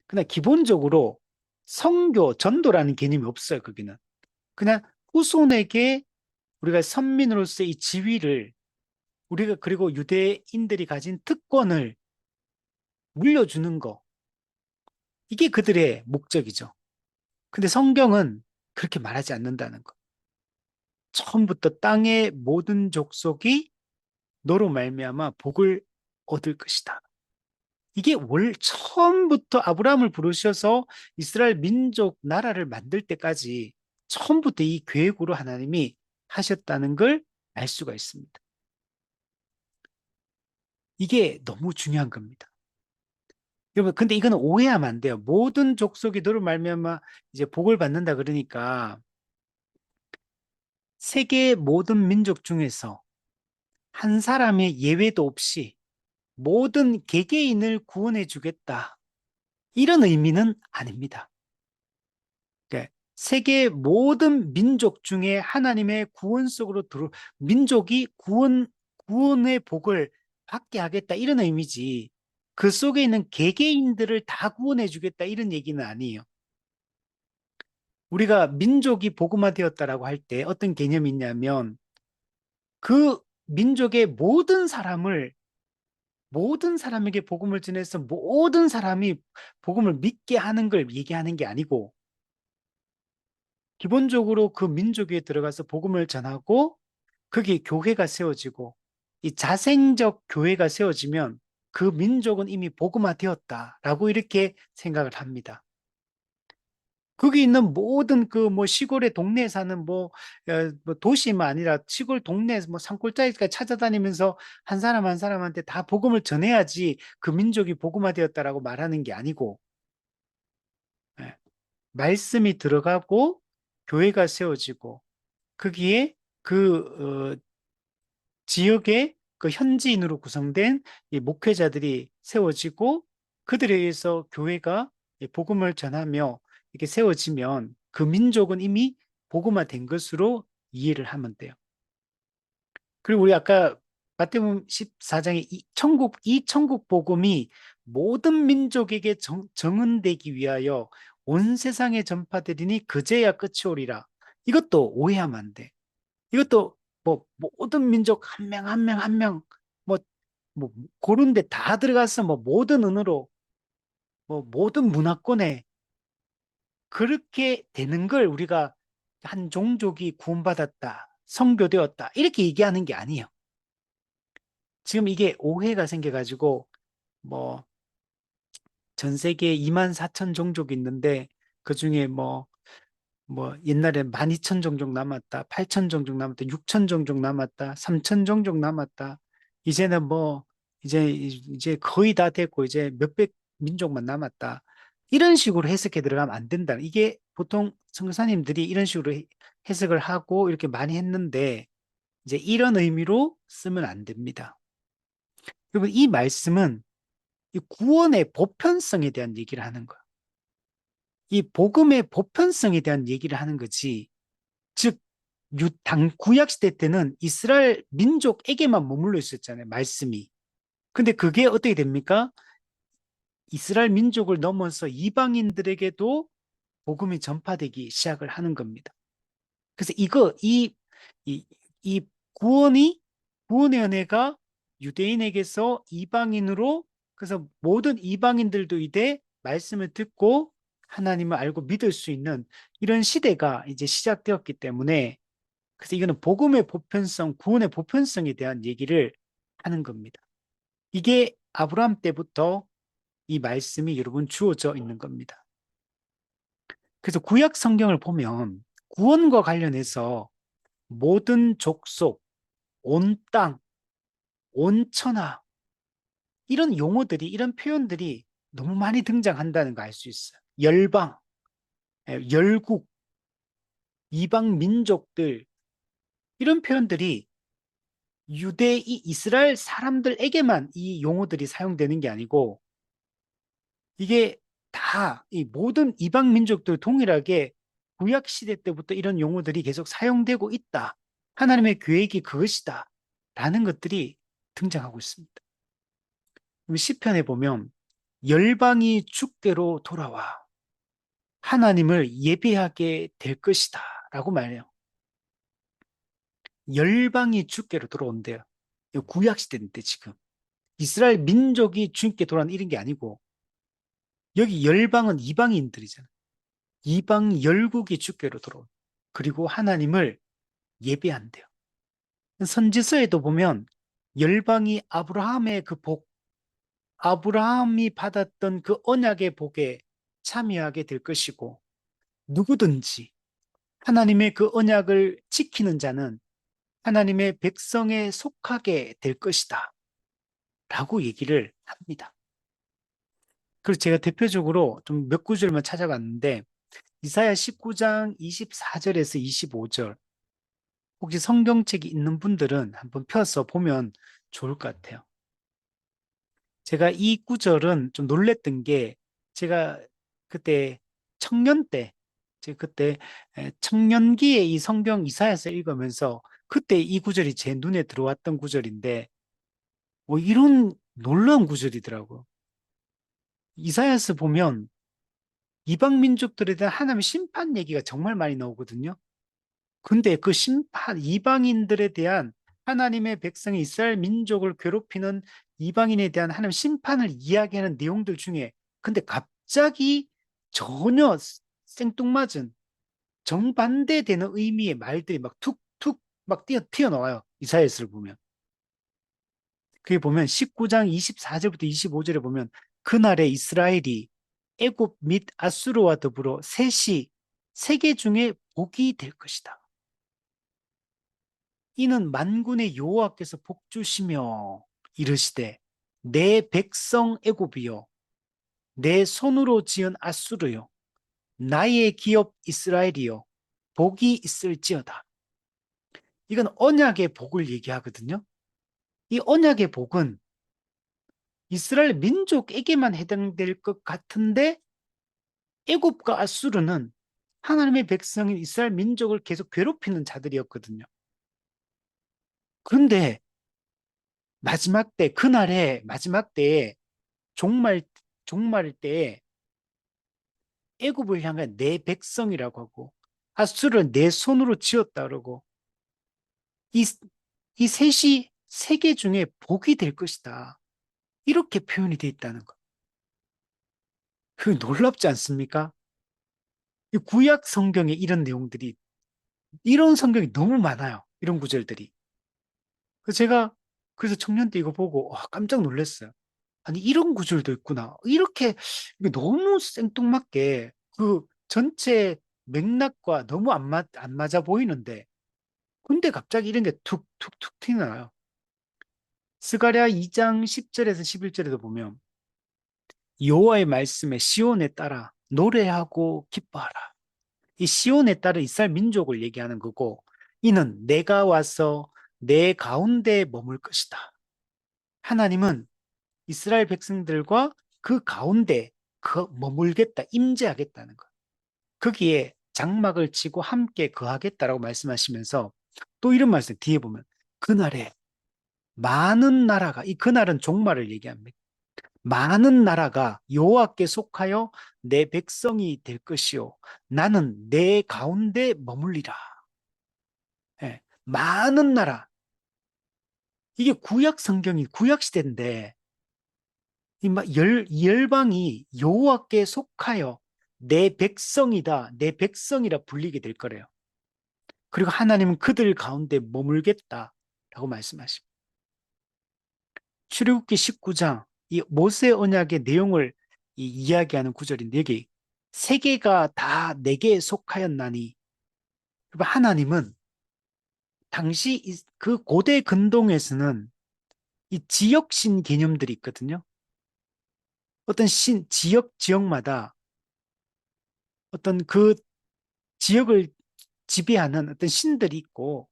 Speaker 1: 그냥 기본적으로 선교, 전도라는 개념이 없어요, 거기는. 그냥 후손에게 우리가 선민으로서의 이 지위를, 우리가 그리고 유대인들이 가진 특권을 물려주는 거, 이게 그들의 목적이죠. 근데 성경은 그렇게 말하지 않는다는 거. 처음부터 땅의 모든 족속이 너로 말미암아 복을 얻을 것이다. 이게 처음부터 아브라함을 부르셔서 이스라엘 민족 나라를 만들 때까지 처음부터 이 계획으로 하나님이 하셨다는 걸 알 수가 있습니다. 이게 너무 중요한 겁니다. 여러분, 근데 이거는 오해하면 안 돼요. 모든 족속이 너로 말미암아 이제 복을 받는다 그러니까 세계 모든 민족 중에서 한 사람의 예외도 없이 모든 개개인을 구원해 주겠다, 이런 의미는 아닙니다. 그러니까 세계 모든 민족 중에 하나님의 구원 속으로 민족이 구원의 복을 받게 하겠다, 이런 의미지. 그 속에 있는 개개인들을 다 구원해 주겠다, 이런 얘기는 아니에요. 우리가 민족이 복음화되었다라고 할 때 어떤 개념이 있냐면, 그 민족의 모든 사람에게 복음을 전해서 모든 사람이 복음을 믿게 하는 걸 얘기하는 게 아니고, 기본적으로 그 민족에 들어가서 복음을 전하고 거기에 교회가 세워지고 이 자생적 교회가 세워지면 그 민족은 이미 복음화되었다라고 이렇게 생각을 합니다. 거기 있는 모든 그 뭐 시골의 동네에 사는 뭐 도시만 아니라 시골 동네 뭐 산골짜기까지 찾아다니면서 한 사람 한 사람한테 다 복음을 전해야지 그 민족이 복음화되었다라고 말하는 게 아니고, 예, 말씀이 들어가고 교회가 세워지고 거기에 지역의 그 현지인으로 구성된 이 목회자들이 세워지고 그들에 의해서 교회가 복음을 전하며 이렇게 세워지면 그 민족은 이미 복음화된 것으로 이해를 하면 돼요. 그리고 우리 아까 마태복음 14장에 이 천국 복음이 모든 민족에게 정언되기 위하여 온 세상에 전파되리니 그제야 끝이 오리라. 이것도 오해하면 안 돼. 이것도 뭐 모든 민족 한 명 한 명 한 명 뭐 고른데 다 들어가서 뭐 모든 언어로 뭐 모든 문화권에 그렇게 되는 걸 우리가 한 종족이 구원받았다, 선교되었다, 이렇게 얘기하는 게 아니에요. 지금 이게 오해가 생겨가지고 뭐 전 세계에 2만 4천 종족이 있는데 그중에 뭐 옛날에 12,000 종족 남았다, 8,000 종족 남았다, 6,000 종족 남았다, 3,000 종족 남았다. 이제는 뭐 이제 거의 다 됐고 이제 몇백 민족만 남았다. 이런 식으로 해석해 들어가면 안 된다. 이게 보통 선교사님들이 이런 식으로 해석을 하고 이렇게 많이 했는데 이제 이런 의미로 쓰면 안 됩니다. 여러분, 이 말씀은 이 구원의 보편성에 대한 얘기를 하는 거예요. 이 복음의 보편성에 대한 얘기를 하는 거지. 즉, 구약 시대 때는 이스라엘 민족에게만 머물러 있었잖아요, 말씀이. 근데 그게 어떻게 됩니까? 이스라엘 민족을 넘어서 이방인들에게도 복음이 전파되기 시작을 하는 겁니다. 그래서 이, 이 구원의 은혜가 유대인에게서 이방인으로, 그래서 모든 이방인들도 이제 말씀을 듣고 하나님을 알고 믿을 수 있는 이런 시대가 이제 시작되었기 때문에, 그래서 이거는 복음의 보편성, 구원의 보편성에 대한 얘기를 하는 겁니다. 이게 아브라함 때부터 이 말씀이 여러분 주어져 있는 겁니다. 그래서 구약 성경을 보면 구원과 관련해서 모든 족속, 온 땅, 온 천하, 이런 용어들이, 이런 표현들이 너무 많이 등장한다는 거 알 수 있어요. 열방, 열국, 이방 민족들, 이런 표현들이 이스라엘 사람들에게만 이 용어들이 사용되는 게 아니고, 이게 다 이 모든 이방 민족들 동일하게 구약 시대 때부터 이런 용어들이 계속 사용되고 있다. 하나님의 계획이 그것이다. 라는 것들이 등장하고 있습니다. 시편에 보면 열방이 주께로 돌아와 하나님을 예배하게 될 것이다 라고 말해요. 열방이 주께로 돌아온대요. 구약 시대인데 지금 이스라엘 민족이 주님께 돌아오는 이런 게 아니고, 여기 열방은 이방인들이잖아요. 이방 열국이 주께로 돌아온, 그리고 하나님을 예배한대요. 선지서에도 보면 열방이 아브라함의 그 복, 아브라함이 받았던 그 언약의 복에 참여하게 될 것이고, 누구든지 하나님의 그 언약을 지키는 자는 하나님의 백성에 속하게 될 것이다 라고 얘기를 합니다. 그래서 제가 대표적으로 좀 몇 구절만 찾아봤는데, 이사야 19장 24절에서 25절, 혹시 성경책이 있는 분들은 한번 펴서 보면 좋을 것 같아요. 제가 이 구절은 좀 놀랬던 게, 제가 그때 청년 때, 제가 그때 청년기에 이 성경 이사야서 읽으면서 그때 이 구절이 제 눈에 들어왔던 구절인데, 뭐 이런 놀라운 구절이더라고. 이사야서 보면 이방 민족들에 대한 하나님의 심판 얘기가 정말 많이 나오거든요. 근데 그 심판, 이방인들에 대한 하나님의 백성이 이스라엘 민족을 괴롭히는 이방인에 대한 하나님 심판을 이야기하는 내용들 중에, 근데 갑자기 전혀 생뚱맞은 정반대되는 의미의 말들이 막 툭툭 막 튀어나와요. 이사야서를 보면. 그게 보면 19장 24절부터 25절에 보면 그날에 이스라엘이 애굽 및 아수르와 더불어 셋이 세계 중에 복이 될 것이다. 이는 만군의 여호와께서 복주시며 이르시되 내 백성 애굽이요 내 손으로 지은 아수르요 나의 기업 이스라엘이요 복이 있을지어다. 이건 언약의 복을 얘기하거든요. 이 언약의 복은 이스라엘 민족에게만 해당될 것 같은데, 애굽과 아수르는 하나님의 백성인 이스라엘 민족을 계속 괴롭히는 자들이었거든요. 그런데 마지막 때, 그날의 마지막 때에 종말 종말 때에 애굽을 향한 내 백성이라고 하고 아수르를 내 손으로 지었다 그러고, 이, 이 셋이 세계 중에 복이 될 것이다. 이렇게 표현이 되어 있다는 거. 그 놀랍지 않습니까? 이 구약 성경에 이런 내용들이, 이런 성경이 너무 많아요. 이런 구절들이. 그래서 청년 때 이거 보고 와, 깜짝 놀랐어요. 아니 이런 구절도 있구나. 이렇게 이게 너무 생뚱맞게 그 전체 맥락과 너무 안 맞아 보이는데, 근데 갑자기 이런 게 툭툭툭 튀어나와요. 스가랴 2장 10절에서 11절에도 보면 여호와의 말씀에 시온에 따라 노래하고 기뻐하라. 이 시온에 따라 이스라엘 민족을 얘기하는 거고, 이는 내가 와서 내 가운데 머물 것이다. 하나님은 이스라엘 백성들과 그 가운데 머물겠다, 임재하겠다는 것. 거기에 장막을 치고 함께 거하겠다라고 말씀하시면서 또 이런 말씀 뒤에 보면 그날에 많은 나라가, 이 그날은 종말을 얘기합니다. 많은 나라가 여호와께 속하여 내 백성이 될 것이요 나는 내 가운데 머물리라. 예, 많은 나라. 이게 구약 성경이 구약 시대인데 열방이 여호와께 속하여 내 백성이다, 내 백성이라 불리게 될 거래요. 그리고 하나님은 그들 가운데 머물겠다라고 말씀하십니다. 출애굽기 19장 이 모세 언약의 내용을 이야기하는 구절인데 여기 세계가 다 내게 속하였나니 하나님은 당시 그 고대 근동에서는 이 지역신 개념들이 있거든요. 어떤 지역마다 어떤 그 지역을 지배하는 어떤 신들이 있고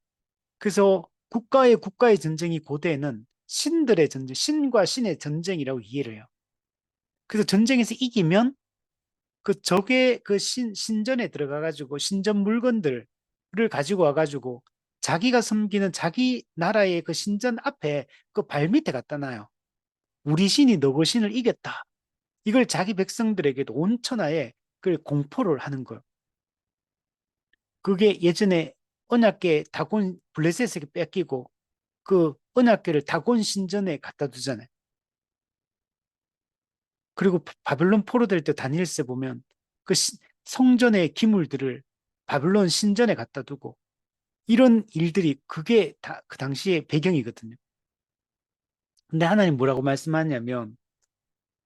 Speaker 1: 그래서 국가의 전쟁이 고대에는 신들의 전쟁, 신과 신의 전쟁이라고 이해를 해요. 그래서 전쟁에서 이기면 그 적의 그 신전에 들어가가지고 신전 물건들을 가지고 와가지고 자기가 섬기는 자기 나라의 그 신전 앞에 그 발밑에 갖다 놔요. 우리 신이 너그 신을 이겼다. 이걸 자기 백성들에게도 온 천하에 그 공포를 하는 거예요. 그게 예전에 언약궤 다곤 블레셋에게 뺏기고 그 언약궤를 다곤 신전에 갖다 두잖아요. 그리고 바벨론 포로될 때 다니엘서에 보면 그 성전의 기물들을 바벨론 신전에 갖다 두고 이런 일들이 그게 다 그 당시의 배경이거든요. 근데 하나님 뭐라고 말씀하냐면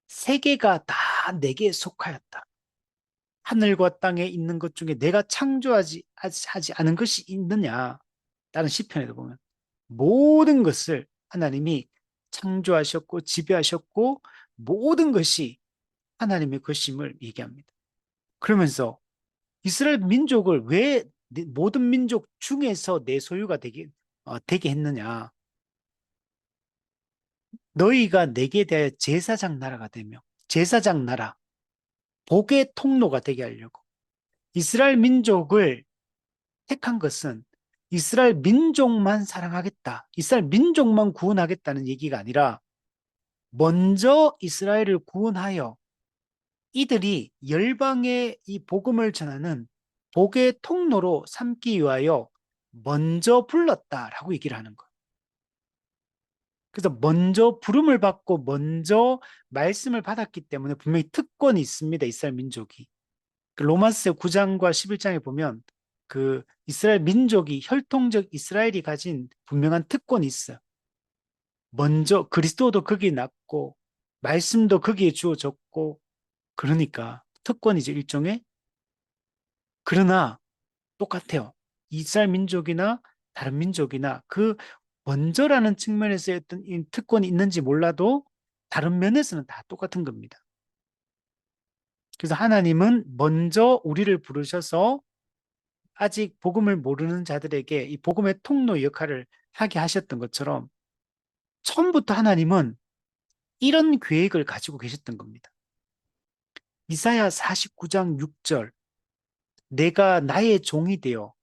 Speaker 1: 세계가 다 내게 속하였다. 하늘과 땅에 있는 것 중에 내가 하지 않은 것이 있느냐? 다른 시편에도 보면 모든 것을 하나님이 창조하셨고 지배하셨고 모든 것이 하나님의 것임을 얘기합니다. 그러면서 이스라엘 민족을 왜 모든 민족 중에서 내 소유가 되게 했느냐? 너희가 내게 대하여 제사장 나라가 되며 제사장 나라, 복의 통로가 되게 하려고 이스라엘 민족을 택한 것은 이스라엘 민족만 사랑하겠다. 이스라엘 민족만 구원하겠다는 얘기가 아니라 먼저 이스라엘을 구원하여 이들이 열방의 이 복음을 전하는 복의 통로로 삼기 위하여 먼저 불렀다라고 얘기를 하는 거예요. 그래서 먼저 부름을 받고 먼저 말씀을 받았기 때문에 분명히 특권이 있습니다. 이스라엘 민족이. 그 로마서 9장과 11장에 보면 그 이스라엘 민족이 혈통적 이스라엘이 가진 분명한 특권이 있어요. 먼저 그리스도도 거기에 났고 말씀도 거기에 주어졌고 그러니까 특권이죠 일종의. 그러나 똑같아요. 이스라엘 민족이나 다른 민족이나 그 먼저라는 측면에서 어떤 특권이 있는지 몰라도 다른 면에서는 다 똑같은 겁니다. 그래서 하나님은 먼저 우리를 부르셔서 아직 복음을 모르는 자들에게 이 복음의 통로 역할을 하게 하셨던 것처럼 처음부터 하나님은 이런 계획을 가지고 계셨던 겁니다. 이사야 49장 6절 내가 나의 종이 되어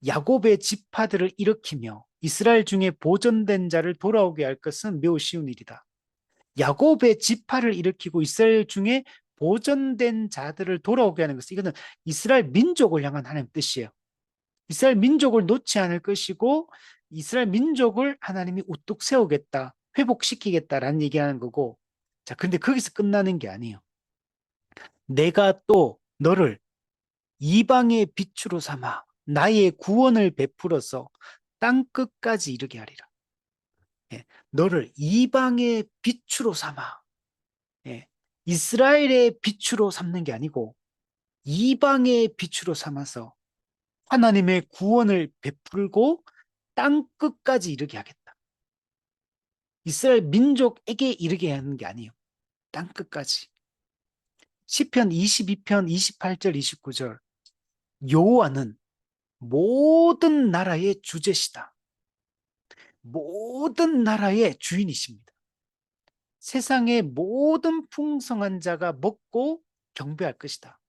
Speaker 1: 야곱의 지파들을 일으키며 이스라엘 중에 보존된 자를 돌아오게 할 것은 매우 쉬운 일이다. 야곱의 지파를 일으키고 이스라엘 중에 보존된 자들을 돌아오게 하는 것은 이거는 이스라엘 민족을 향한 하나님의 뜻이에요. 이스라엘 민족을 놓지 않을 것이고 이스라엘 민족을 하나님이 우뚝 세우겠다, 회복시키겠다라는 얘기하는 거고 자, 근데 거기서 끝나는 게 아니에요. 내가 또 너를 이방의 빛으로 삼아 나의 구원을 베풀어서 땅 끝까지 이르게 하리라. 예, 너를 이방의 빛으로 삼아 예, 이스라엘의 빛으로 삼는 게 아니고 이방의 빛으로 삼아서 하나님의 구원을 베풀고 땅 끝까지 이르게 하겠다. 이스라엘 민족에게 이르게 하는 게 아니에요. 땅끝까지. 시편 22편 28절 29절. 여호와는 모든 나라의 주제시다. 모든 나라의 주인이십니다. 세상의 모든 풍성한 자가 먹고 경배할 것이다.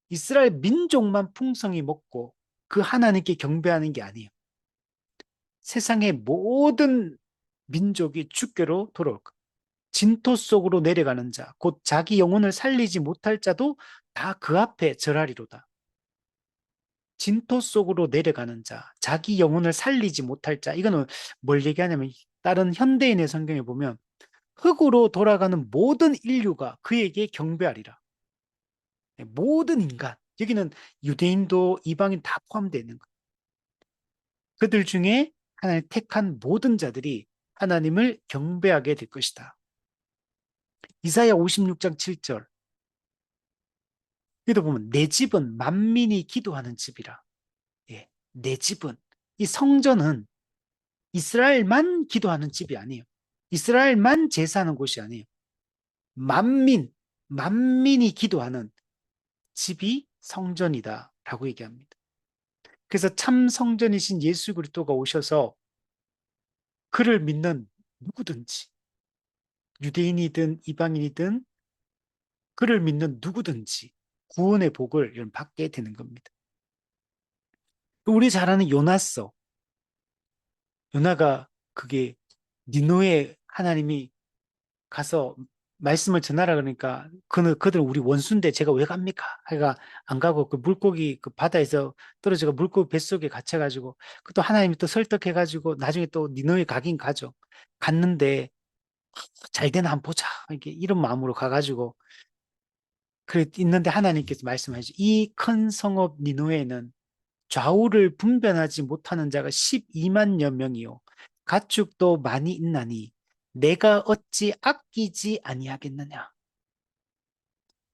Speaker 1: 이스라엘 민족만 풍성히 먹고 그 하나님께 경배하는 게 아니에요. 세상의 모든 민족이 주께로 돌아올 것. 진토 속으로 내려가는 자, 곧 자기 영혼을 살리지 못할 자도 다 그 앞에 절하리로다. 진토 속으로 내려가는 자, 자기 영혼을 살리지 못할 자, 이거는 뭘 얘기하냐면 다른 현대인의 성경에 보면 흙으로 돌아가는 모든 인류가 그에게 경배하리라. 모든 인간, 여기는 유대인도 이방인 다 포함되어 있는 거예요. 그들 중에 하나님 택한 모든 자들이 하나님을 경배하게 될 것이다. 이사야 56장 7절. 여기도 보면 내 집은 만민이 기도하는 집이라. 예, 내 집은, 이 성전은 이스라엘만 기도하는 집이 아니에요. 이스라엘만 제사하는 곳이 아니에요. 만민이 기도하는 집이 성전이다라고 얘기합니다. 그래서 참 성전이신 예수 그리스도가 오셔서 그를 믿는 누구든지, 유대인이든 이방인이든 그를 믿는 누구든지 구원의 복을 받게 되는 겁니다. 우리 잘 아는 요나서, 요나가 그게 니느웨 하나님이 가서 말씀을 전하라 그러니까 그들은 우리 원수인데 제가 왜 갑니까? 하여가 안 가고 그 물고기 그 바다에서 떨어져가 물고기 뱃속에 갇혀가지고 또 하나님이 또 설득해가지고 나중에 또 니느웨 가긴 가죠. 갔는데 잘 되나 한번 보자. 이렇게 이런 마음으로 가가지고 그래 있는데 하나님께서 말씀하시죠. 이 큰 성읍 니느웨는 좌우를 분별하지 못하는 자가 12만여 명이요. 가축도 많이 있나니 내가 어찌 아끼지 아니하겠느냐.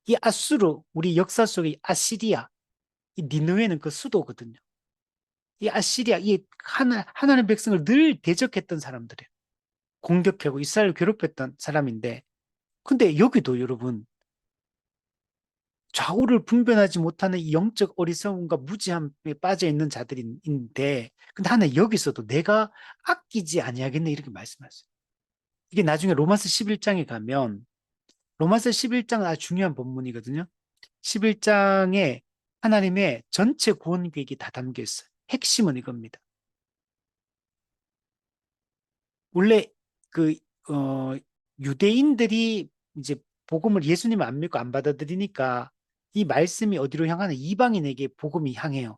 Speaker 1: 이 아수르, 우리 역사 속의 아시리아, 이 니느웨는 그 수도거든요. 이 아시리아, 이 하나님 백성을 늘 대적했던 사람들이에요. 공격하고 이스라엘을 괴롭혔던 사람인데, 근데 여기도 여러분, 좌우를 분별하지 못하는 이 영적 어리석음과 무지함에 빠져 있는 자들인데, 근데 하나 여기서도 내가 아끼지 아니하겠네 이렇게 말씀하세요. 이게 나중에 로마서 11장에 가면 로마서 11장은 아주 중요한 본문이거든요. 11장에 하나님의 전체 구원 계획이 다 담겨 있어요. 핵심은 이겁니다. 원래 그 어, 유대인들이 이제 복음을 예수님 안 믿고 안 받아들이니까 이 말씀이 어디로 향하는 이방인에게 복음이 향해요.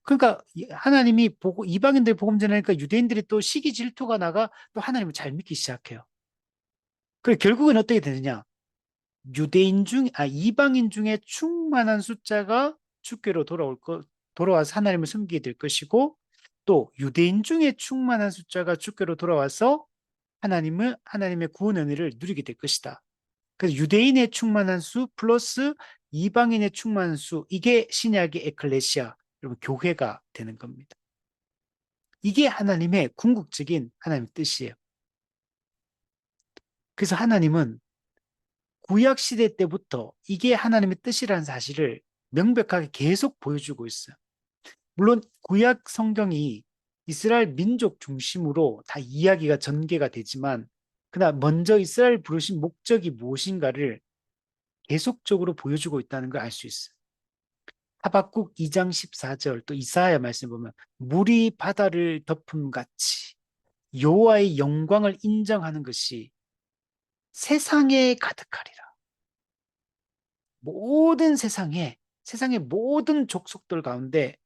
Speaker 1: 그러니까 하나님이 보고 이방인들 복음 전하니까 유대인들이 또 시기 질투가 나가 또 하나님을 잘 믿기 시작해요. 그래 결국은 어떻게 되느냐? 이방인 중에 충만한 숫자가 주께로 돌아와서 하나님을 섬기게 될 것이고, 또 유대인 중에 충만한 숫자가 주께로 돌아와서 하나님의 구원 은혜를 누리게 될 것이다. 그래서 유대인의 충만한 수 플러스 이방인의 충만한 수, 이게 신약의 에클레시아, 여러분 교회가 되는 겁니다. 이게 하나님의 궁극적인 하나님의 뜻이에요. 그래서 하나님은 구약 시대 때부터 이게 하나님의 뜻이라는 사실을 명백하게 계속 보여주고 있어요. 물론 구약 성경이 이스라엘 민족 중심으로 다 이야기가 전개가 되지만 그러나 먼저 이스라엘 부르신 목적이 무엇인가를 계속적으로 보여주고 있다는 걸 알 수 있어요. 하박국 2장 14절 또 이사야 말씀 보면 물이 바다를 덮음 같이 여호와의 영광을 인정하는 것이 세상에 가득하리라. 모든 세상의 모든 족속들 가운데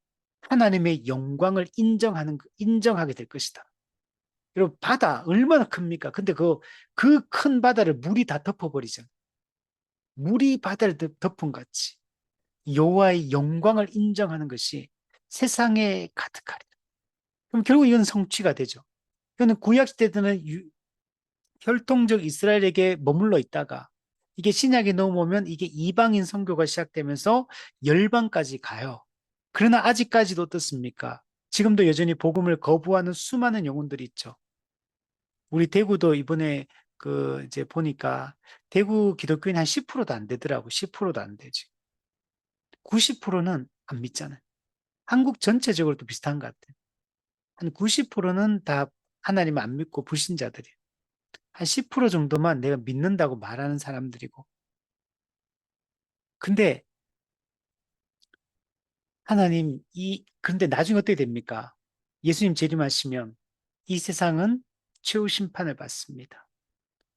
Speaker 1: 하나님의 영광을 인정하게 될 것이다. 여러분, 바다 얼마나 큽니까? 근데 그 큰 바다를 물이 다 덮어버리잖아요. 물이 바다를 덮은 같이 여호와의 영광을 인정하는 것이 세상에 가득하리라. 그럼 결국 이건 성취가 되죠. 이거는 구약 시대 때는 혈통적 이스라엘에게 머물러 있다가 이게 신약에 넘어오면 이게 이방인 선교가 시작되면서 열방까지 가요. 그러나 아직까지도 어떻습니까? 지금도 여전히 복음을 거부하는 수많은 영혼들이 있죠. 우리 대구도 이번에 그 이제 보니까 대구 기독교인 한 10%도 안 되더라고. 10%도 안 되지. 90%는 안 믿잖아요. 한국 전체적으로도 비슷한 것 같아요. 한 90%는 다 하나님 안 믿고 불신자들이에요. 한 10% 정도만 내가 믿는다고 말하는 사람들이고. 근데 하나님 그런데 나중에 어떻게 됩니까? 예수님 재림하시면 이 세상은 최후 심판을 받습니다.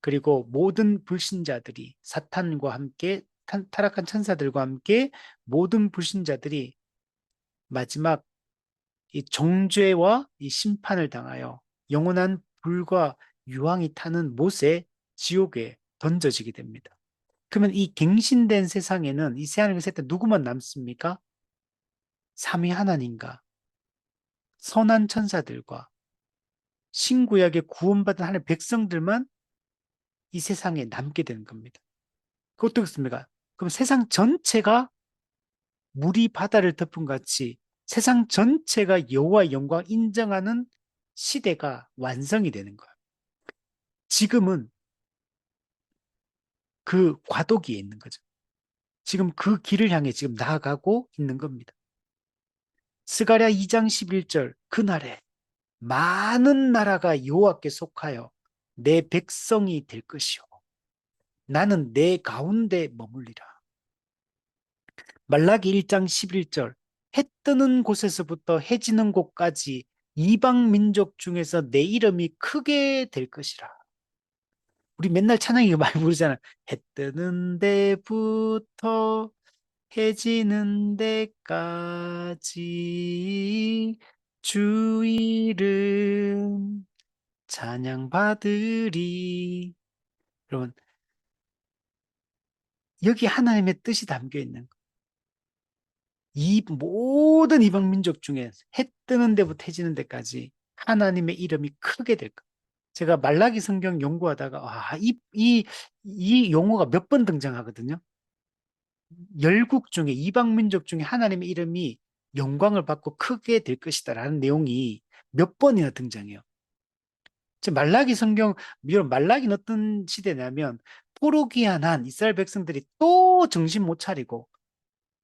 Speaker 1: 그리고 모든 불신자들이 사탄과 함께 타락한 천사들과 함께 모든 불신자들이 마지막 이 정죄와 이 심판을 당하여 영원한 불과 유황이 타는 못에 지옥에 던져지게 됩니다. 그러면 이 갱신된 세상에는 이 세상에서 누구만 남습니까? 삼위 하나님과 선한 천사들과 신구약의 구원받은 하나님의 백성들만 이 세상에 남게 되는 겁니다. 그것도 그렇습니까? 그럼 세상 전체가 물이 바다를 덮은 같이 세상 전체가 여호와의 영광 인정하는 시대가 완성이 되는 거예요. 지금은 그 과도기에 있는 거죠. 지금 그 길을 향해 지금 나아가고 있는 겁니다. 스가랴 2장 11절 그날에 많은 나라가 여호와께 속하여 내 백성이 될 것이요 나는 내 가운데 머물리라. 말라기 1장 11절 해 뜨는 곳에서부터 해 지는 곳까지 이방 민족 중에서 내 이름이 크게 될 것이라. 우리 맨날 찬양 이거 많이 부르잖아. 해 뜨는 데부터 해 지는 데까지 주 이름 찬양 받으리. 여러분, 여기 하나님의 뜻이 담겨 있는 거. 이 모든 이방 민족 중에 해 뜨는 데부터 해 지는 데까지 하나님의 이름이 크게 될 거. 제가 말라기 성경 연구하다가 이 용어가 몇 번 등장하거든요. 열국 중에 이방 민족 중에 하나님의 이름이 영광을 받고 크게 될 것이다라는 내용이 몇 번이나 등장해요. 말라기 성경, 말라기는 어떤 시대냐면 포로기한한 이스라엘 백성들이 또 정신 못 차리고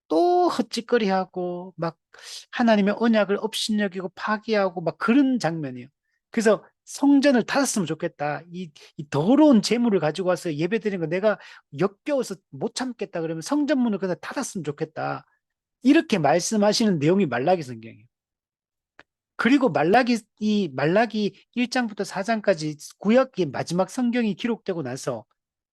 Speaker 1: 또 헛짓거리하고 막 하나님의 언약을 업신여기고 파기하고 막 그런 장면이에요. 그래서 성전을 닫았으면 좋겠다. 이 더러운 재물을 가지고 와서 예배드리는 거 내가 역겨워서 못 참겠다 그러면 성전문을 그냥 닫았으면 좋겠다. 이렇게 말씀하시는 내용이 말라기 성경이에요. 그리고 말라기 1장부터 4장까지 구약의 마지막 성경이 기록되고 나서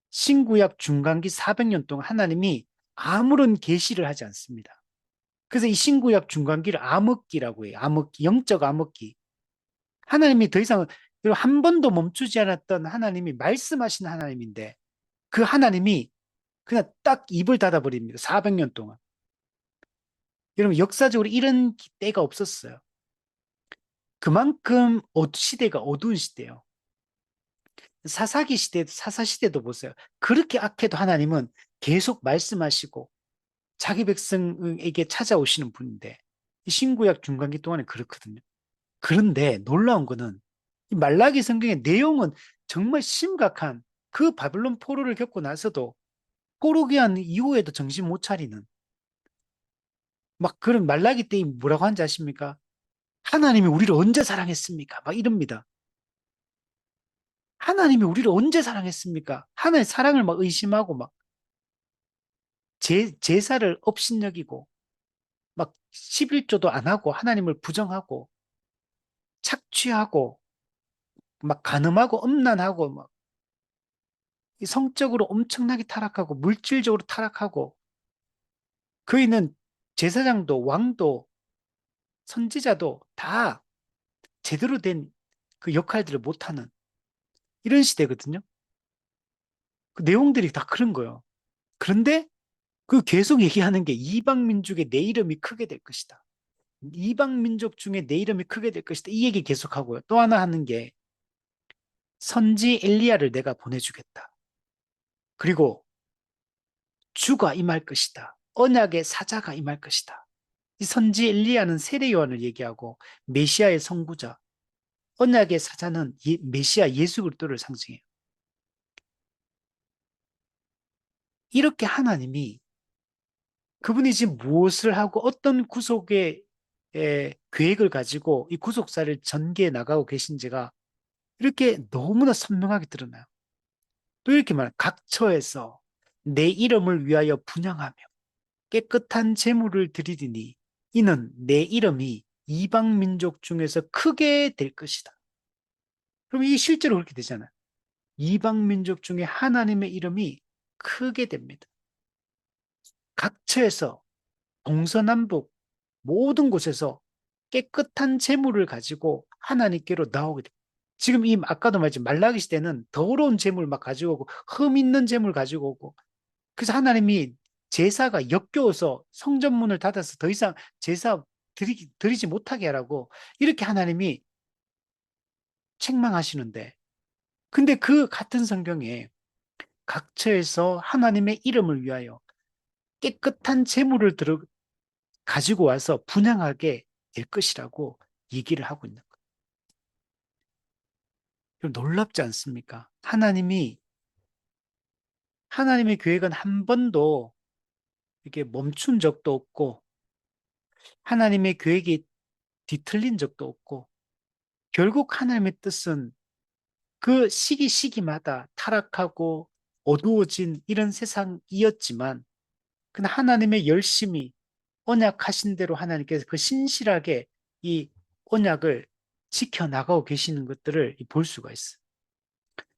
Speaker 1: 신구약 중간기 400년 동안 하나님이 아무런 계시를 하지 않습니다. 그래서 이 신구약 중간기를 암흑기라고 해요. 암흑기, 영적 암흑기. 하나님이 더 이상 한 번도 멈추지 않았던 하나님이 말씀하신 하나님인데 그 하나님이 그냥 딱 입을 닫아버립니다. 400년 동안. 여러분 역사적으로 이런 때가 없었어요. 그만큼 시대가 어두운 시대예요. 사사시대도 보세요. 그렇게 악해도 하나님은 계속 말씀하시고 자기 백성에게 찾아오시는 분인데 신구약 중간기 동안에 그렇거든요. 그런데 놀라운 거는 이 말라기 성경의 내용은 정말 심각한 그 바벨론 포로를 겪고 나서도 포로기한 이후에도 정신 못 차리는 막 그런 말라기 때 뭐라고 하는지 아십니까? 하나님이 우리를 언제 사랑했습니까? 막 이럽니다. 하나님이 우리를 언제 사랑했습니까? 하나님의 사랑을 막 의심하고 막 제사를 업신여기고 막 11조도 안 하고 하나님을 부정하고 착취하고 막 간음하고 음란하고 막 성적으로 엄청나게 타락하고 물질적으로 타락하고 그이는 제사장도 왕도 선지자도 다 제대로 된 그 역할들을 못하는 이런 시대거든요. 그 내용들이 다 그런 거예요. 그런데 그 계속 얘기하는 게 이방 민족의 내 이름이 크게 될 것이다. 이방 민족 중에 내 이름이 크게 될 것이다. 이 얘기 계속하고요. 또 하나 하는 게 선지 엘리야를 내가 보내주겠다. 그리고 주가 임할 것이다. 언약의 사자가 임할 것이다. 이 선지 엘리야는 세례 요한을 얘기하고 메시아의 선구자, 언약의 사자는 메시아 예수 그리스도를 상징해요. 이렇게 하나님이 그분이 지금 무엇을 하고 어떤 구속의 계획을 가지고 이 구속사를 전개해 나가고 계신지가 이렇게 너무나 선명하게 드러나요. 또 이렇게 말해요. 각 처에서 내 이름을 위하여 분향하며 깨끗한 제물을 드리리니 이는 내 이름이 이방 민족 중에서 크게 될 것이다. 그럼 이게 실제로 그렇게 되잖아요. 이방 민족 중에 하나님의 이름이 크게 됩니다. 각처에서 동서남북 모든 곳에서 깨끗한 재물을 가지고 하나님께로 나오게 됩니다. 지금 이 아까도 말했지만 말라기 시대는 더러운 재물 막 가지고 오고 흠 있는 재물 가지고 오고 그래서 하나님이 제사가 역겨워서 성전문을 닫아서 더 이상 제사 드리지 못하게 하라고 이렇게 하나님이 책망하시는데 근데 그 같은 성경에 각처에서 하나님의 이름을 위하여 깨끗한 재물을 가지고 와서 분향하게 될 것이라고 얘기를 하고 있는 거예요. 놀랍지 않습니까? 하나님의 계획은 한 번도 이렇게 멈춘 적도 없고 하나님의 계획이 뒤틀린 적도 없고 결국 하나님의 뜻은 그 시기마다 타락하고 어두워진 이런 세상이었지만 그 하나님의 열심히 언약하신 대로 하나님께서 그 신실하게 이 언약을 지켜나가고 계시는 것들을 볼 수가 있어요.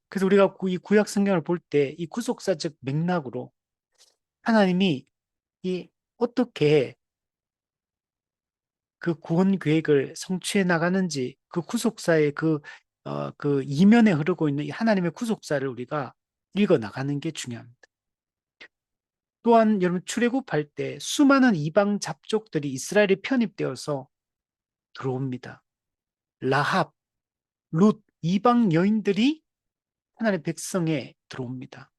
Speaker 1: 그래서 우리가 이 구약 성경을 볼 때 이 구속사적 맥락으로 하나님이 이 어떻게 그 구원 계획을 성취해 나가는지 그 구속사의 그 이면에 흐르고 있는 이 하나님의 구속사를 우리가 읽어 나가는 게 중요합니다. 또한 여러분 출애굽할 때 수많은 이방 잡족들이 이스라엘에 편입되어서 들어옵니다. 라합, 룻, 이방 여인들이 하나님의 백성에 들어옵니다.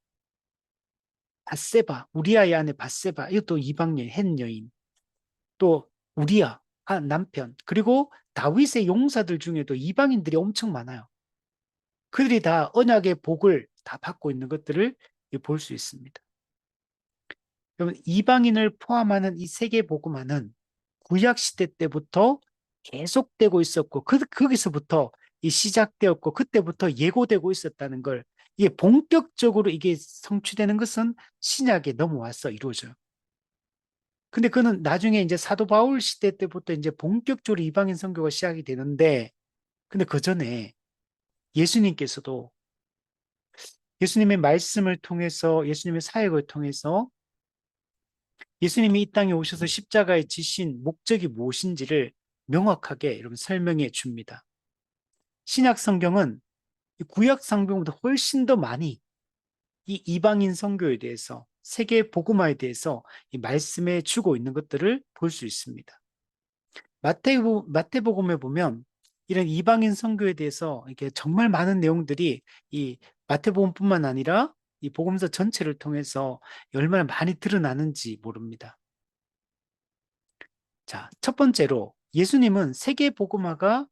Speaker 1: 밧세바, 우리아의 아내 밧세바, 이것도 이방 여인, 헷 여인. 또 우리아, 남편, 그리고 다윗의 용사들 중에도 이방인들이 엄청 많아요. 그들이 다 언약의 복을 다 받고 있는 것들을 볼 수 있습니다. 여러분, 이방인을 포함하는 이 세계 복음화는 구약 시대 때부터 계속되고 있었고, 거기서부터 시작되었고, 그때부터 예고되고 있었다는 걸, 이게 본격적으로 이게 성취되는 것은 신약에 넘어와서 이루어져요. 근데 그는 나중에 이제 사도 바울 시대 때부터 이제 본격적으로 이방인 선교가 시작이 되는데, 근데 그 전에 예수님께서도 예수님의 말씀을 통해서 예수님의 사역을 통해서 예수님이 이 땅에 오셔서 십자가에 지신 목적이 무엇인지를 명확하게 여러분 설명해 줍니다. 신약 성경은 구약 성경보다 훨씬 더 많이 이 이방인 선교에 대해서 세계 복음화에 대해서 이 말씀해 주고 있는 것들을 볼 수 있습니다. 마태복음에 보면 이런 이방인 선교에 대해서 이렇게 정말 많은 내용들이 이 마태복음뿐만 아니라 이 복음서 전체를 통해서 얼마나 많이 드러나는지 모릅니다. 자, 첫 번째로 예수님은 세계 복음화가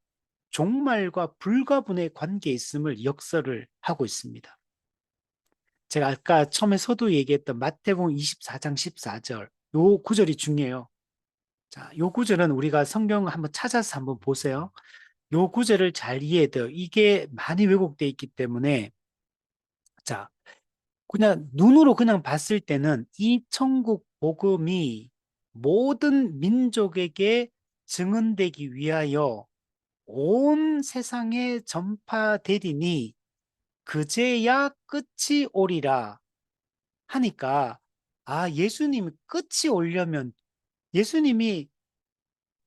Speaker 1: 종말과 불가분의 관계에 있음을 역설을 하고 있습니다. 제가 아까 처음에 서두 얘기했던 마태복음 24장 14절 요 구절이 중요해요. 자, 요 구절은 우리가 성경 한번 찾아서 한번 보세요. 요 구절을 잘 이해해야 돼요. 이게 많이 왜곡되어 있기 때문에 자, 그냥 눈으로 그냥 봤을 때는 이 천국 복음이 모든 민족에게 증언되기 위하여 온 세상에 전파되리니 그제야 끝이 오리라 하니까 예수님이 끝이 오려면 예수님이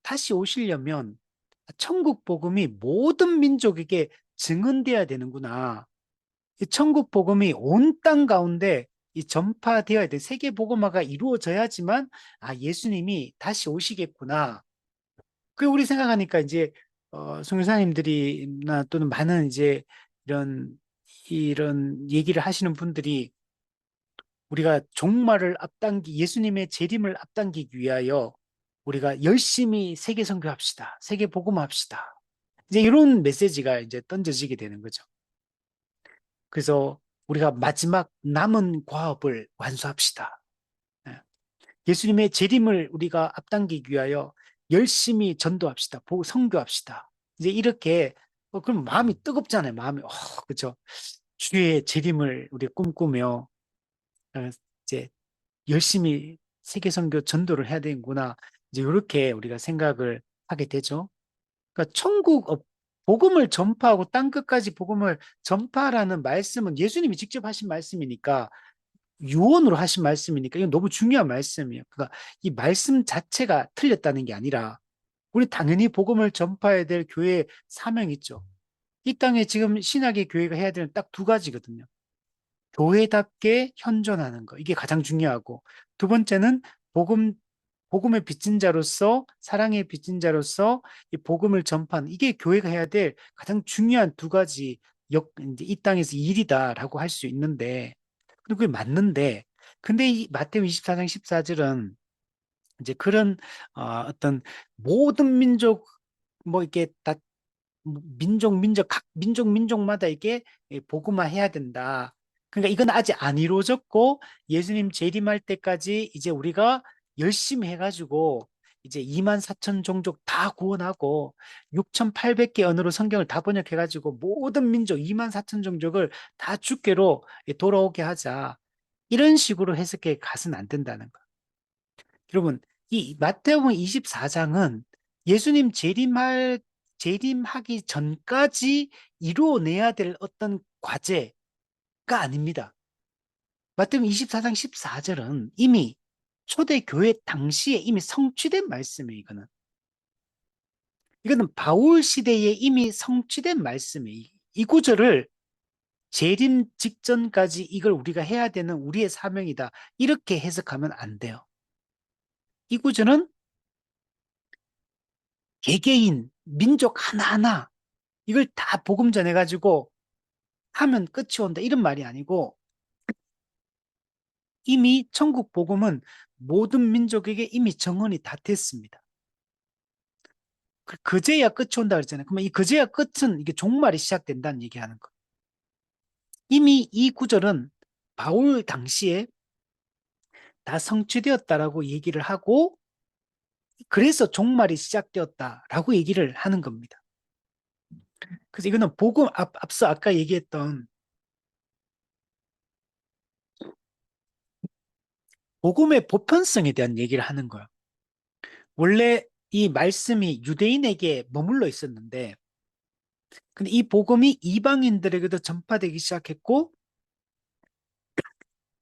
Speaker 1: 다시 오시려면 천국 복음이 모든 민족에게 증언돼야 되는구나. 이 천국 복음이 온 땅 가운데 이 전파되어야 돼. 세계 복음화가 이루어져야지만 예수님이 다시 오시겠구나. 그 우리 생각하니까 이제 선교사님들이나 또는 많은 이제 이런 얘기를 하시는 분들이 우리가 종말을 예수님의 재림을 앞당기기 위하여 우리가 열심히 세계 선교합시다. 세계 복음합시다. 이제 이런 메시지가 이제 던져지게 되는 거죠. 그래서 우리가 마지막 남은 과업을 완수합시다. 예. 예수님의 재림을 우리가 앞당기기 위하여 열심히 전도합시다. 선교합시다. 이제 이렇게 그럼 마음이 뜨겁잖아요. 마음이 그죠? 주의 재림을 우리 꿈꾸며 이제 열심히 세계 선교 전도를 해야 되는구나. 이제 이렇게 우리가 생각을 하게 되죠. 그러니까 복음을 전파하고 땅 끝까지 복음을 전파라는 말씀은 예수님이 직접 하신 말씀이니까 유언으로 하신 말씀이니까 이건 너무 중요한 말씀이에요. 그러니까 이 말씀 자체가 틀렸다는 게 아니라 우리 당연히 복음을 전파해야 될 교회의 사명이 있죠. 이 땅에 지금 신학의 교회가 해야 되는 딱 두 가지거든요. 교회답게 현존하는 거. 이게 가장 중요하고 두 번째는 복음 복음의 빚진 자로서 사랑의 빚진 자로서 이 복음을 전파하는 이게 교회가 해야 될 가장 중요한 두 가지 이제 이 땅에서 일이다라고 할 수 있는데 그게 맞는데 근데 이 마태복음 24장 14절은 이제 그런 어떤 모든 민족 뭐 이렇게 다 각 민족마다 이게 복음화해야 된다. 그러니까 이건 아직 안 이루어졌고 예수님 재림할 때까지 이제 우리가 열심히 해가지고 이제 2만 4천 종족 다 구원하고 6,800개 언어로 성경을 다 번역해가지고 모든 민족 2만 4천 종족을 다 주께로 돌아오게 하자. 이런 식으로 해석해 가서는 안 된다는 거. 여러분, 이 마태복음 24장은 예수님 재림하기 전까지 이루어내야 될 어떤 과제가 아닙니다. 마태복음 24장 14절은 이미 초대교회 당시에 이미 성취된 말씀이에요, 이거는. 이거는 바울 시대에 이미 성취된 말씀이에요. 이 구절을 재림 직전까지 이걸 우리가 해야 되는 우리의 사명이다. 이렇게 해석하면 안 돼요. 이 구절은 개개인, 민족 하나하나 이걸 다 복음 전해가지고 하면 끝이 온다. 이런 말이 아니고 이미 천국 복음은 모든 민족에게 이미 정언이 다 됐습니다. 그제야 끝이 온다 그랬잖아요. 그러면 이 그제야 끝은 이게 종말이 시작된다는 얘기하는 거. 이미 이 구절은 바울 당시에 다 성취되었다라고 얘기를 하고 그래서 종말이 시작되었다라고 얘기를 하는 겁니다. 그래서 이거는 앞서 아까 얘기했던 복음의 보편성에 대한 얘기를 하는 거예요. 원래 이 말씀이 유대인에게 머물러 있었는데 근데 이 복음이 이방인들에게도 전파되기 시작했고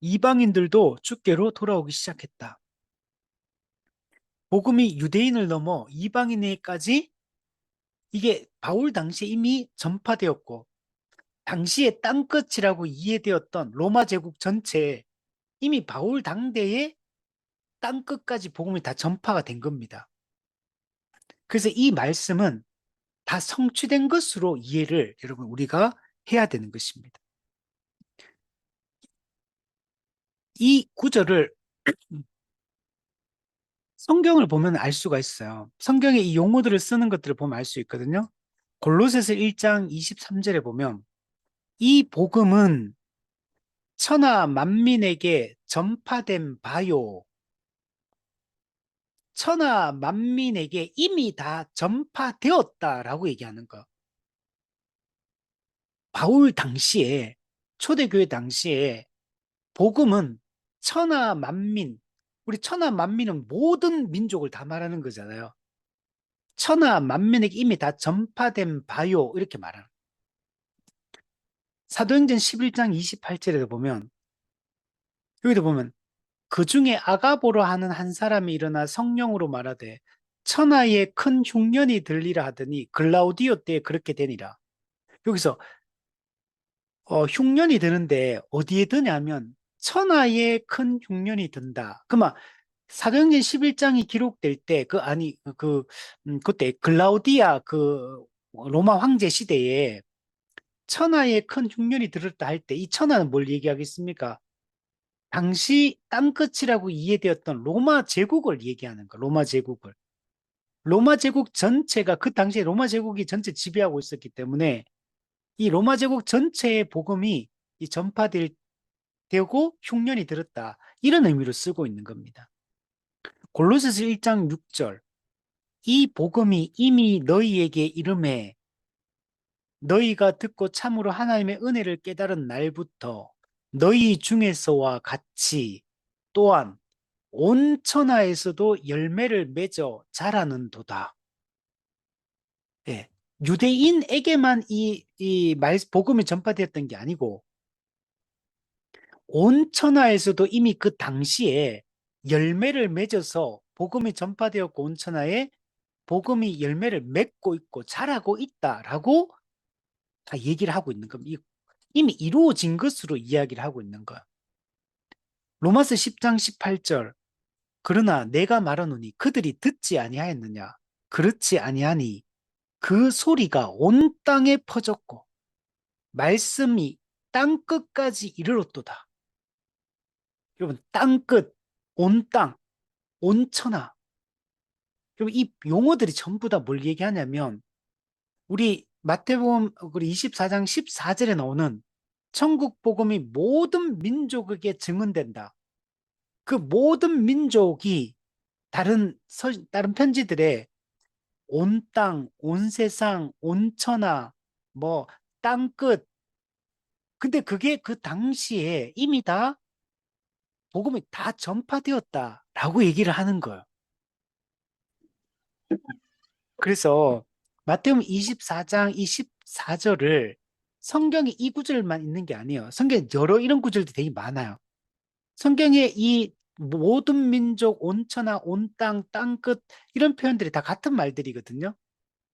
Speaker 1: 이방인들도 주께로 돌아오기 시작했다. 복음이 유대인을 넘어 이방인에게까지 이게 바울 당시에 이미 전파되었고 당시에 땅끝이라고 이해되었던 로마 제국 전체에 이미 바울 당대에 땅끝까지 복음이 다 전파가 된 겁니다. 그래서 이 말씀은 다 성취된 것으로 이해를 여러분 우리가 해야 되는 것입니다. 이 구절을 성경을 보면 알 수가 있어요. 성경에 이 용어들을 쓰는 것들을 보면 알 수 있거든요. 골로새서 1장 23절에 보면 이 복음은 천하 만민에게 전파된 바요. 천하 만민에게 이미 다 전파되었다라고 얘기하는 거. 바울 당시에 초대교회 당시에 복음은 천하 만민, 우리 천하 만민은 모든 민족을 다 말하는 거잖아요. 천하 만민에게 이미 다 전파된 바요 이렇게 말하는 사도행전 11장 28절에도 보면 여기도 보면 그 중에 아가보로 하는 한 사람이 일어나 성령으로 말하되 천하에 큰 흉년이 들리라 하더니 글라우디오 때에 그렇게 되니라. 여기서 흉년이 드는데 어디에 드냐면 천하에 큰 흉년이 든다. 그러면 사도행전 11장이 기록될 때 그때 글라우디아 그 로마 황제 시대에 천하에 큰 흉년이 들었다 할 때 이 천하는 뭘 얘기하겠습니까? 당시 땅끝이라고 이해되었던 로마 제국을 얘기하는 거, 로마 제국을. 로마 제국 전체가 그 당시에 로마 제국이 전체 지배하고 있었기 때문에 이 로마 제국 전체의 복음이 이 전파되고 흉년이 들었다. 이런 의미로 쓰고 있는 겁니다. 골로새서 1장 6절. 이 복음이 이미 너희에게 이름에 너희가 듣고 참으로 하나님의 은혜를 깨달은 날부터 너희 중에서와 같이 또한 온 천하에서도 열매를 맺어 자라는도다. 예. 유대인에게만 복음이 전파되었던 게 아니고 온 천하에서도 이미 그 당시에 열매를 맺어서 복음이 전파되었고 온 천하에 복음이 열매를 맺고 있고 자라고 있다라고 다 얘기를 하고 있는 겁니다. 이미 이루어진 것으로 이야기를 하고 있는 거야. 로마서 10장 18절. 그러나 내가 말하노니 그들이 듣지 아니하였느냐? 그렇지 아니하니 그 소리가 온 땅에 퍼졌고 말씀이 땅 끝까지 이르렀도다. 여러분, 땅 끝, 온 땅, 온 천하. 여러분, 이 용어들이 전부 다 뭘 얘기하냐면 우리 마태복음 우리 24장 14절에 나오는 천국 복음이 모든 민족에게 증언된다. 그 모든 민족이 다른 편지들에 온 땅, 온 세상, 온 천하, 뭐 땅 끝. 근데 그게 그 당시에 이미 다 복음이 다 전파되었다라고 얘기를 하는 거예요. 그래서 마태복음 24장 24절을 성경에 이 구절만 있는 게 아니에요. 성경에 여러 이런 구절들이 되게 많아요. 성경에 이 모든 민족, 온 천하, 온 땅, 땅 끝 이런 표현들이 다 같은 말들이거든요.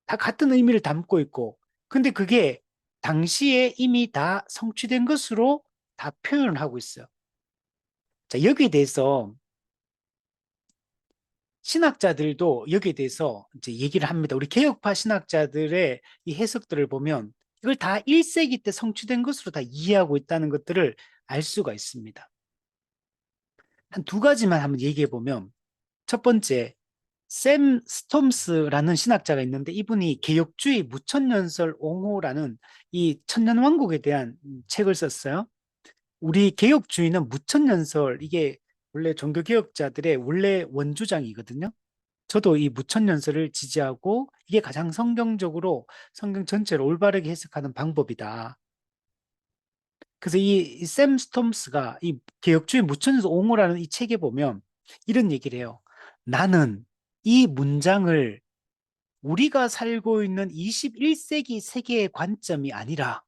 Speaker 1: 다 같은 의미를 담고 있고 근데 그게 당시에 이미 다 성취된 것으로 다 표현을 하고 있어요. 자, 여기에 대해서 신학자들도 여기에 대해서 이제 얘기를 합니다. 우리 개혁파 신학자들의 이 해석들을 보면 이걸 다 1세기 때 성취된 것으로 다 이해하고 있다는 것들을 알 수가 있습니다. 한 두 가지만 한번 얘기해 보면 첫 번째, 샘 스톰스라는 신학자가 있는데 이분이 개혁주의 무천년설 옹호라는 이 천년왕국에 대한 책을 썼어요. 우리 개혁주의는 무천년설, 이게 원래 종교개혁자들의 원래 원주장이거든요. 저도 이 무천년설을 지지하고 이게 가장 성경적으로 성경 전체를 올바르게 해석하는 방법이다. 그래서 이 샘 스톰스가 이 개혁주의 무천년설 옹호라는 이 책에 보면 이런 얘기를 해요. 나는 이 문장을 우리가 살고 있는 21세기 세계의 관점이 아니라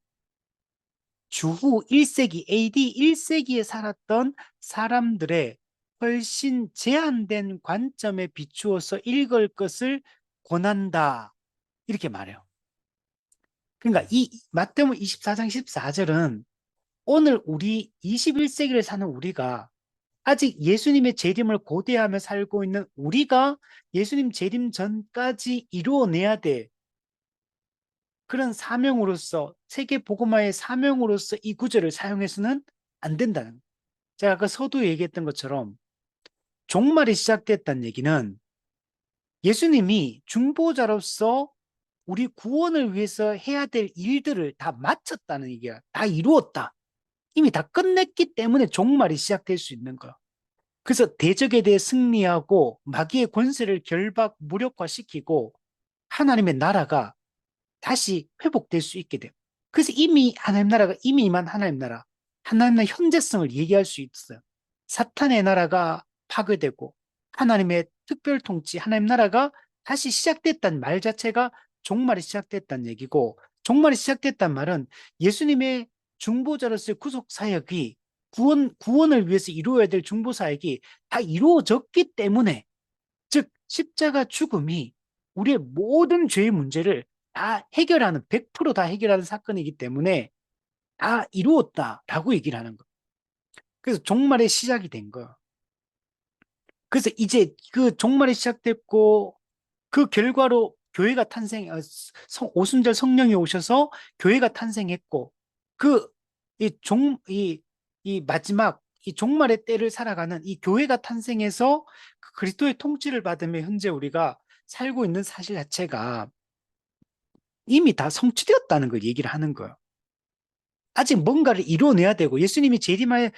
Speaker 1: 주후 1세기 AD 1세기에 살았던 사람들의 훨씬 제한된 관점에 비추어서 읽을 것을 권한다. 이렇게 말해요. 그러니까 이 마태복음 24장 14절은 오늘 우리 21세기를 사는 우리가 아직 예수님의 재림을 고대하며 살고 있는 우리가 예수님 재림 전까지 이루어내야 돼. 그런 사명으로서 세계 복음화의 사명으로서 이 구절을 사용해서는 안 된다는. 제가 아까 서두에 얘기했던 것처럼 종말이 시작됐다는 얘기는 예수님이 중보자로서 우리 구원을 위해서 해야 될 일들을 다 마쳤다는 얘기야. 다 이루었다. 이미 다 끝냈기 때문에 종말이 시작될 수 있는 거야. 그래서 대적에 대해 승리하고 마귀의 권세를 결박 무력화시키고 하나님의 나라가 다시 회복될 수 있게 돼요. 그래서 이미 하나님 나라가 이미 임한 하나님 나라, 하나님 나라의 현재성을 얘기할 수 있어요. 사탄의 나라가 파괴되고 하나님의 특별 통치, 하나님 나라가 다시 시작됐다는 말 자체가 종말이 시작됐다는 얘기고, 종말이 시작됐다는 말은 예수님의 중보자로서의 구속 사역이 구원을 위해서 이루어야 될 중보 사역이 다 이루어졌기 때문에, 즉 십자가 죽음이 우리의 모든 죄의 문제를 다 해결하는 100%다 해결하는 사건이기 때문에 다 이루었다라고 얘기를 하는 거예요. 그래서 종말의 시작이 된 거예요. 그래서 이제 그 종말이 시작됐고 그 결과로 교회가 오순절 성령이 오셔서 교회가 탄생했고 그 이 마지막 이 종말의 때를 살아가는 이 교회가 탄생해서 그 그리스도의 통치를 받으며 현재 우리가 살고 있는 사실 자체가 이미 다 성취되었다는 걸 얘기를 하는 거예요. 아직 뭔가를 이뤄내야 되고 예수님이 재림할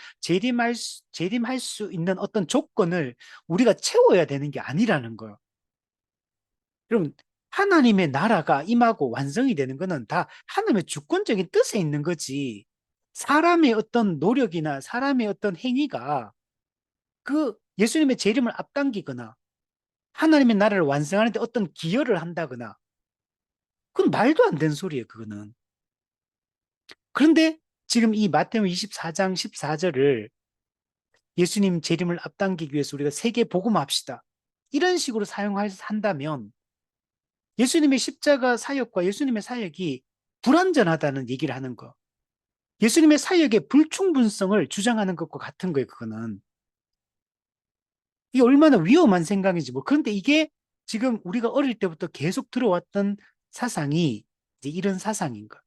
Speaker 1: 수 있는 어떤 조건을 우리가 채워야 되는 게 아니라는 거예요. 그럼 하나님의 나라가 임하고 완성이 되는 거는 다 하나님의 주권적인 뜻에 있는 거지. 사람의 어떤 노력이나 사람의 어떤 행위가 그 예수님의 재림을 앞당기거나 하나님의 나라를 완성하는데 어떤 기여를 한다거나 그건 말도 안 되는 소리예요, 그거는. 그런데 지금 이 마태복음 24장 14절을 예수님 재림을 앞당기기 위해서 우리가 세계 복음합시다. 이런 식으로 한다면 예수님의 십자가 사역과 예수님의 사역이 불완전하다는 얘기를 하는 거. 예수님의 사역의 불충분성을 주장하는 것과 같은 거예요, 그거는. 이게 얼마나 위험한 생각인지 뭐. 그런데 이게 지금 우리가 어릴 때부터 계속 들어왔던 사상이 이제 이런 사상인 거.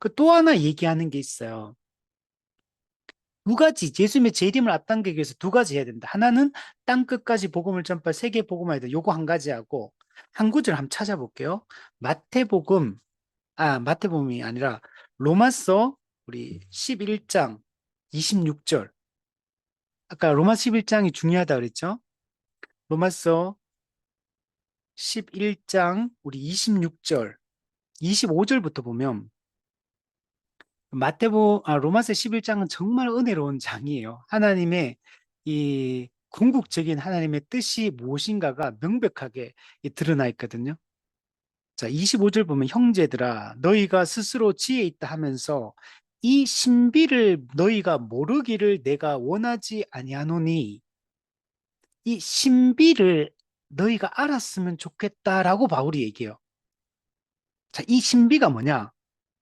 Speaker 1: 그 또 하나 얘기하는 게 있어요. 두 가지, 예수님의 재림을 앞당기기 위해서 두 가지 해야 된다. 하나는 땅 끝까지 복음을 전파 세계 복음화야 돼. 요거 한 가지 하고 한 구절 한번 찾아볼게요. 마태복음, 마태복음이 아니라 로마서 우리 11장 26절. 아까 로마 11장이 중요하다 그랬죠? 로마서 11장 우리 26절, 25절부터 보면 로마서 11장은 정말 은혜로운 장이에요. 하나님의 이 궁극적인 하나님의 뜻이 무엇인가가 명백하게 드러나 있거든요. 자, 25절 보면 형제들아 너희가 스스로 지혜 있다 하면서 이 신비를 너희가 모르기를 내가 원하지 아니하노니 이 신비를 너희가 알았으면 좋겠다라고 바울이 얘기해요. 자, 이 신비가 뭐냐?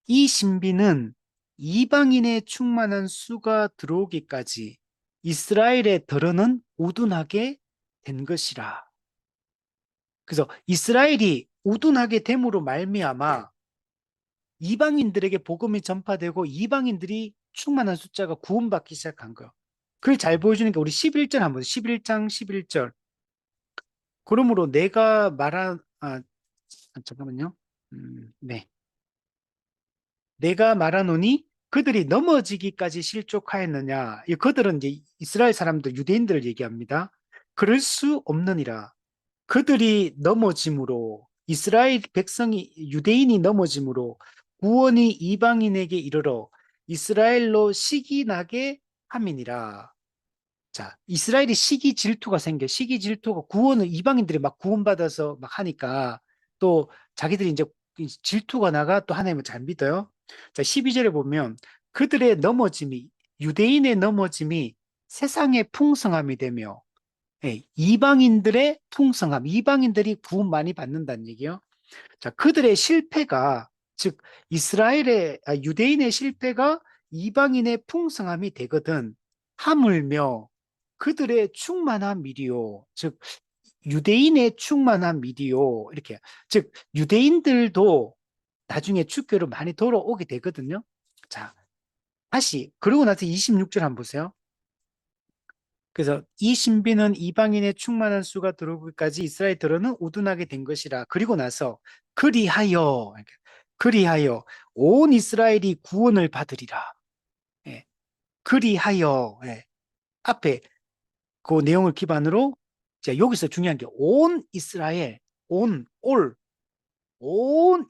Speaker 1: 이 신비는 이방인의 충만한 수가 들어오기까지 이스라엘의 덜어는 우둔하게 된 것이라. 그래서 이스라엘이 우둔하게 됨으로 말미암아 이방인들에게 복음이 전파되고 이방인들이 충만한 숫자가 구원받기 시작한 거예요. 그걸 잘 보여주는 게 우리 11절 한번 11장 11절. 그러므로 내가 말한 잠깐만요. 네. 내가 말하노니 그들이 넘어지기까지 실족하였느냐. 그들은 이제 이스라엘 사람들, 유대인들을 얘기합니다. 그럴 수 없느니라. 그들이 넘어짐으로 이스라엘 백성이 유대인이 넘어짐으로 구원이 이방인에게 이르러 이스라엘로 시기 나게 함이니라. 자, 이스라엘이 시기 질투가 생겨. 시기 질투가 구원을 이방인들이 막 구원받아서 막 하니까 또 자기들이 이제 질투가 나가 또 하나님을 잘 믿어요. 자, 12절에 보면 그들의 넘어짐이 유대인의 넘어짐이 세상의 풍성함이 되며 이방인들의 풍성함, 이방인들이 구원 많이 받는다는 얘기요. 자, 그들의 실패가 즉 유대인의 실패가 이방인의 풍성함이 되거든 하물며 그들의 충만한 미리요. 즉 유대인의 충만한 미리요. 이렇게 즉 유대인들도 나중에 주교로 많이 돌아오게 되거든요. 자, 다시 그러고 나서 26절 한번 보세요. 그래서 이 신비는 이방인의 충만한 수가 들어오기까지 이스라엘 들어는 우둔하게 된 것이라. 그리고 나서 그리하여 그리하여 온 이스라엘이 구원을 받으리라. 예, 그리하여 앞에 그 내용을 기반으로 자, 여기서 중요한 게 온 이스라엘, 온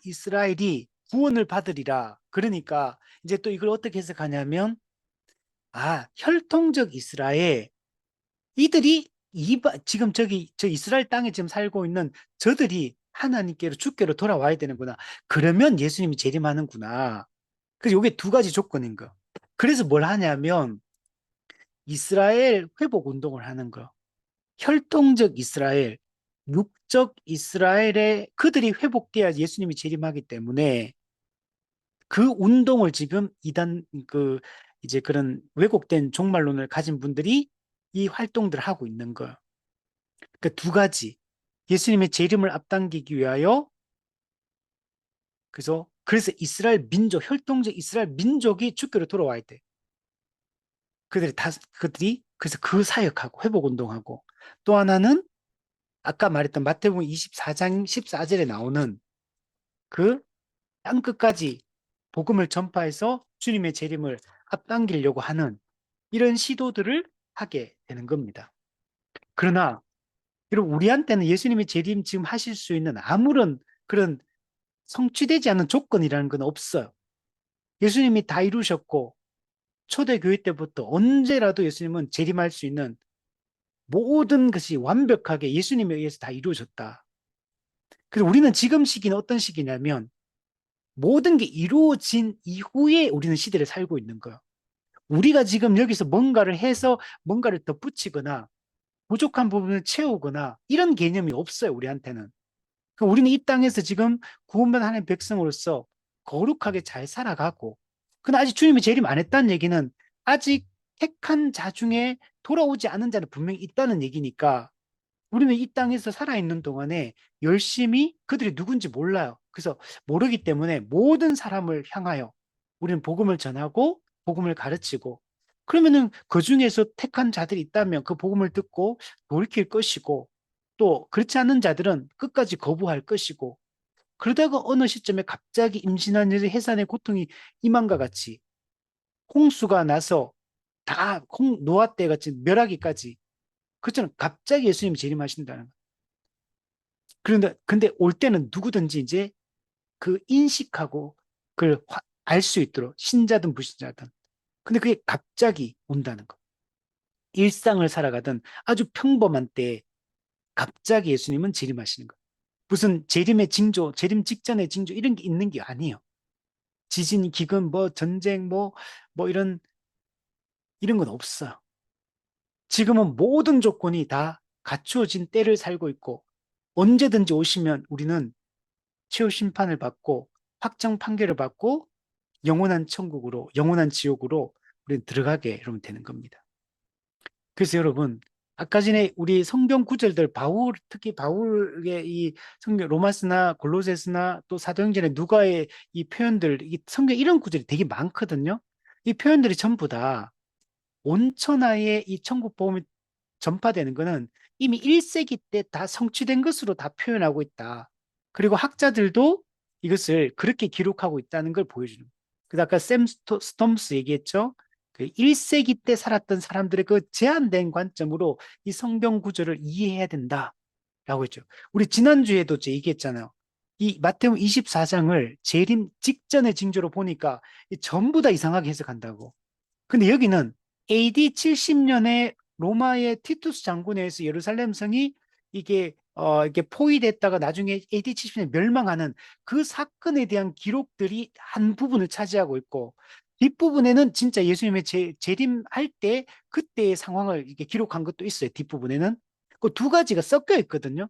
Speaker 1: 이스라엘이 구원을 받으리라. 그러니까 이제 또 이걸 어떻게 해석하냐면 혈통적 이스라엘 이들이 지금 저 이스라엘 땅에 지금 살고 있는 저들이 하나님께로 주께로 돌아와야 되는구나. 그러면 예수님이 재림하는구나. 그래서 이게 두 가지 조건인 거. 그래서 뭘 하냐면 이스라엘 회복 운동을 하는 거. 혈통적 이스라엘, 육적 이스라엘의 그들이 회복돼야 예수님이 재림하기 때문에 그 운동을 지금 이제 그런 왜곡된 종말론을 가진 분들이 이 활동들을 하고 있는 거예요. 그 두 가지. 예수님의 재림을 앞당기기 위하여 그래서 이스라엘 민족, 혈통적 이스라엘 민족이 주께로 돌아와야 돼. 그들이 그래서 그 사역하고 회복 운동하고 또 하나는 아까 말했던 마태복음 24장 14절에 나오는 그 땅끝까지 복음을 전파해서 주님의 재림을 앞당기려고 하는 이런 시도들을 하게 되는 겁니다. 그러나 여러분 우리한테는 예수님의 재림 지금 하실 수 있는 아무런 그런 성취되지 않은 조건이라는 건 없어요. 예수님이 다 이루셨고 초대교회 때부터 언제라도 예수님은 재림할 수 있는 모든 것이 완벽하게 예수님에 의해서 다 이루어졌다. 그래서 우리는 지금 시기는 어떤 시기냐면 모든 게 이루어진 이후에 우리는 시대를 살고 있는 거예요. 우리가 지금 여기서 뭔가를 해서 뭔가를 덧붙이거나 부족한 부분을 채우거나 이런 개념이 없어요, 우리한테는. 그러니까 우리는 이 땅에서 지금 구원받은 하나님의 백성으로서 거룩하게 잘 살아가고, 근데 아직 주님이 재림 안 했다는 얘기는 아직 택한 자 중에 돌아오지 않은 자는 분명히 있다는 얘기니까 우리는 이 땅에서 살아있는 동안에 열심히 그들이 누군지 몰라요. 그래서 모르기 때문에 모든 사람을 향하여 우리는 복음을 전하고 복음을 가르치고 그러면은 그 중에서 택한 자들이 있다면 그 복음을 듣고 돌이킬 것이고 또 그렇지 않은 자들은 끝까지 거부할 것이고 그러다가 어느 시점에 갑자기 임신한 여자 해산의 고통이 임한과 같이 홍수가 나서 다 노아 때 같이 멸하기까지 그처럼 갑자기 예수님이 재림하신다는 거예요. 그런데 근데 올 때는 누구든지 이제 그 인식하고 그걸 알 수 있도록 신자든 불신자든 근데 그게 갑자기 온다는 거. 일상을 살아가던 아주 평범한 때에 갑자기 예수님은 재림하시는 거. 무슨 재림의 징조, 재림 직전의 징조 이런 게 있는 게 아니에요. 지진, 기근, 뭐 전쟁, 뭐 이런 건 없어요. 지금은 모든 조건이 다 갖추어진 때를 살고 있고 언제든지 오시면 우리는 최후 심판을 받고 확정 판결을 받고 영원한 천국으로, 영원한 지옥으로 우리는 들어가게 여러분 되는 겁니다. 그래서 여러분, 아까 전에 우리 성경 구절들 특히 바울의 이 성경 로마스나 골로새스나 또 사도행전의 누가의 이 표현들, 이 성경 이런 구절이 되게 많거든요. 이 표현들이 전부 다 온천하에 이 천국 복음이 전파되는 것은 이미 1세기 때 다 성취된 것으로 다 표현하고 있다. 그리고 학자들도 이것을 그렇게 기록하고 있다는 걸 보여주는 거예요. 그래서 아까 샘 스톰스 얘기했죠. 그 1세기 때 살았던 사람들의 그 제한된 관점으로 이 성경 구절을 이해해야 된다라고 했죠. 우리 지난주에도 제 얘기했잖아요. 이 마태복음 24장을 재림 직전의 징조로 보니까 전부 다 이상하게 해석한다고. 근데 여기는 AD 70년에 로마의 티투스 장군에 의해서 예루살렘 성이 이게 포위됐다가 나중에 AD 70년에 멸망하는 그 사건에 대한 기록들이 한 부분을 차지하고 있고 뒷부분에는 진짜 예수님의 재림할 때 그때의 상황을 이게 기록한 것도 있어요. 뒷부분에는 그 두 가지가 섞여 있거든요.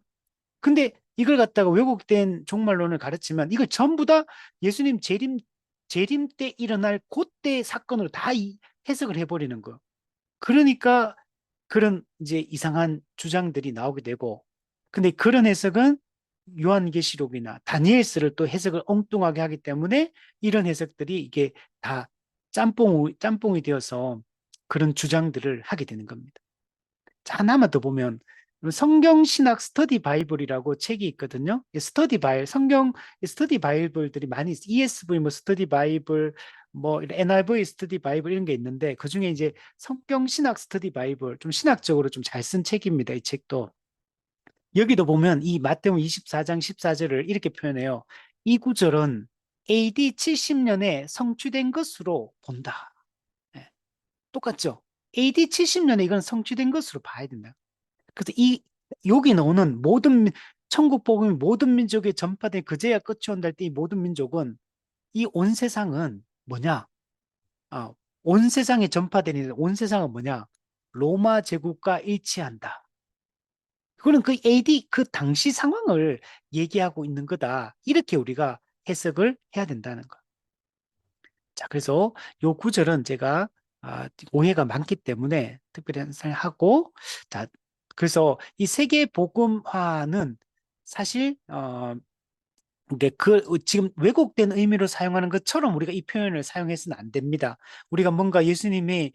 Speaker 1: 근데 이걸 갖다가 왜곡된 종말론을 가르치면 이걸 전부 다 예수님 재림 때 일어날 그때 사건으로 다 해석을 해버리는 거. 그러니까 그런 이제 이상한 주장들이 나오게 되고, 근데 그런 해석은 요한계시록이나 다니엘서를 또 해석을 엉뚱하게 하기 때문에 이런 해석들이 이게 다 짬뽕이 되어서 그런 주장들을 하게 되는 겁니다. 자, 하나만 더 보면 성경신학 스터디 바이블이라고 책이 있거든요. 성경 스터디 바이블들이 많이 있어요. ESV 뭐 스터디 바이블, 뭐 NIV 스터디 바이블 이런 게 있는데 그 중에 이제 성경신학 스터디 바이블 좀 신학적으로 좀 잘 쓴 책입니다. 이 책도. 여기도 보면 이 마태복음 24장 14절을 이렇게 표현해요. 이 구절은 AD 70년에 성취된 것으로 본다. 네. 똑같죠? AD 70년에 이건 성취된 것으로 봐야 된다. 그래서 여기 나오는 천국 복음이 모든 민족에 전파된 그제야 끝이 온다 할 때 이 모든 민족은 이 온 세상은 뭐냐? 온 세상에 전파되는 온 세상은 뭐냐? 로마 제국과 일치한다. 그거는 그 AD 그 당시 상황을 얘기하고 있는 거다. 이렇게 우리가 해석을 해야 된다는 거. 자, 그래서 요 구절은 제가 오해가 많기 때문에 특별히 하고, 자, 그래서 이 세계 복음화는 사실 이게 지금 왜곡된 의미로 사용하는 것처럼 우리가 이 표현을 사용해서는 안 됩니다. 우리가 뭔가 예수님이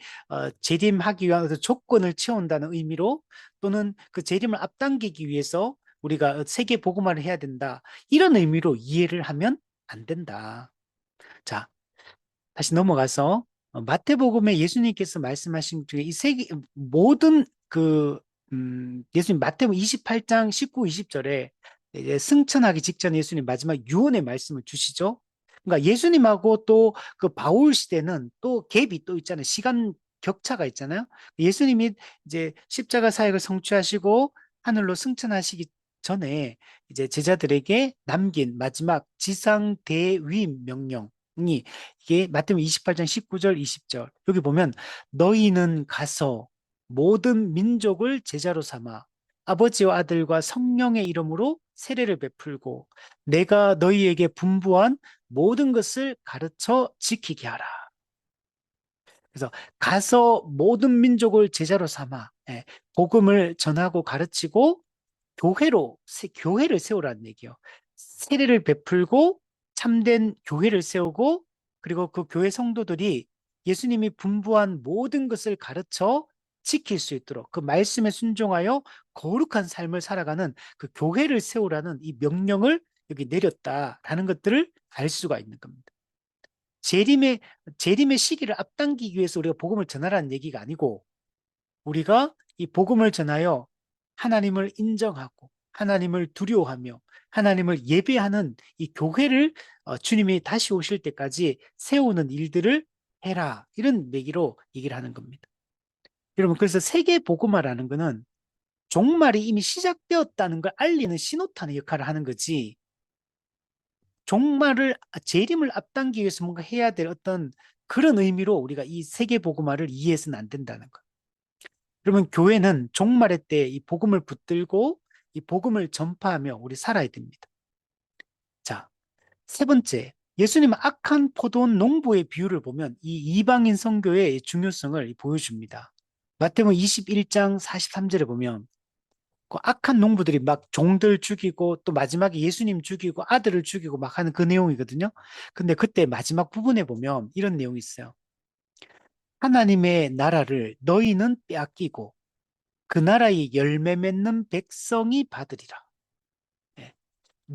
Speaker 1: 재림하기 위한 조건을 채운다는 의미로 또는 그 재림을 앞당기기 위해서 우리가 세계 복음화를 해야 된다. 이런 의미로 이해를 하면 안 된다. 자, 다시 넘어가서 마태복음에 예수님께서 말씀하신 것 중에 이 세계 모든 예수님 마태복음 28장 19, 20절에 이제 승천하기 직전에 예수님 마지막 유언의 말씀을 주시죠. 그러니까 예수님하고 또 그 바울 시대는 또 갭이 또 있잖아요. 시간 격차가 있잖아요. 예수님이 이제 십자가 사역을 성취하시고 하늘로 승천하시기 전에 이제 제자들에게 남긴 마지막 지상 대위 명령이 이게 마태복음 28장 19절 20절 여기 보면 너희는 가서 모든 민족을 제자로 삼아 아버지와 아들과 성령의 이름으로 세례를 베풀고 내가 너희에게 분부한 모든 것을 가르쳐 지키게 하라. 그래서 가서 모든 민족을 제자로 삼아 복음을 전하고 가르치고 교회를 세우라는 얘기예요. 세례를 베풀고 참된 교회를 세우고 그리고 그 교회 성도들이 예수님이 분부한 모든 것을 가르쳐 지킬 수 있도록 그 말씀에 순종하여 거룩한 삶을 살아가는 그 교회를 세우라는 이 명령을 여기 내렸다라는 것들을 알 수가 있는 겁니다. 재림의 재림의 시기를 앞당기기 위해서 우리가 복음을 전하라는 얘기가 아니고 우리가 이 복음을 전하여 하나님을 인정하고 하나님을 두려워하며 하나님을 예배하는 이 교회를 주님이 다시 오실 때까지 세우는 일들을 해라. 이런 얘기로 얘기를 하는 겁니다. 여러분, 그래서 세계 복음화라는 것은 종말이 이미 시작되었다는 걸 알리는 신호탄의 역할을 하는 거지. 종말을 재림을 앞당기기 위해서 뭔가 해야 될 어떤 그런 의미로 우리가 이 세계 복음화를 이해해서는 안 된다는 것. 그러면 교회는 종말의 때 이 복음을 붙들고 이 복음을 전파하며 우리 살아야 됩니다. 자, 세 번째, 예수님은 악한 포도원 농부의 비유를 보면 이 이방인 선교의 중요성을 보여줍니다. 마태복음 21장 43절에 보면 그 악한 농부들이 막 종들 죽이고 또 마지막에 예수님 죽이고 아들을 죽이고 막 하는 그 내용이거든요. 근데 그때 마지막 부분에 보면 이런 내용이 있어요. 하나님의 나라를 너희는 빼앗기고 그 나라의 열매 맺는 백성이 받으리라. 예.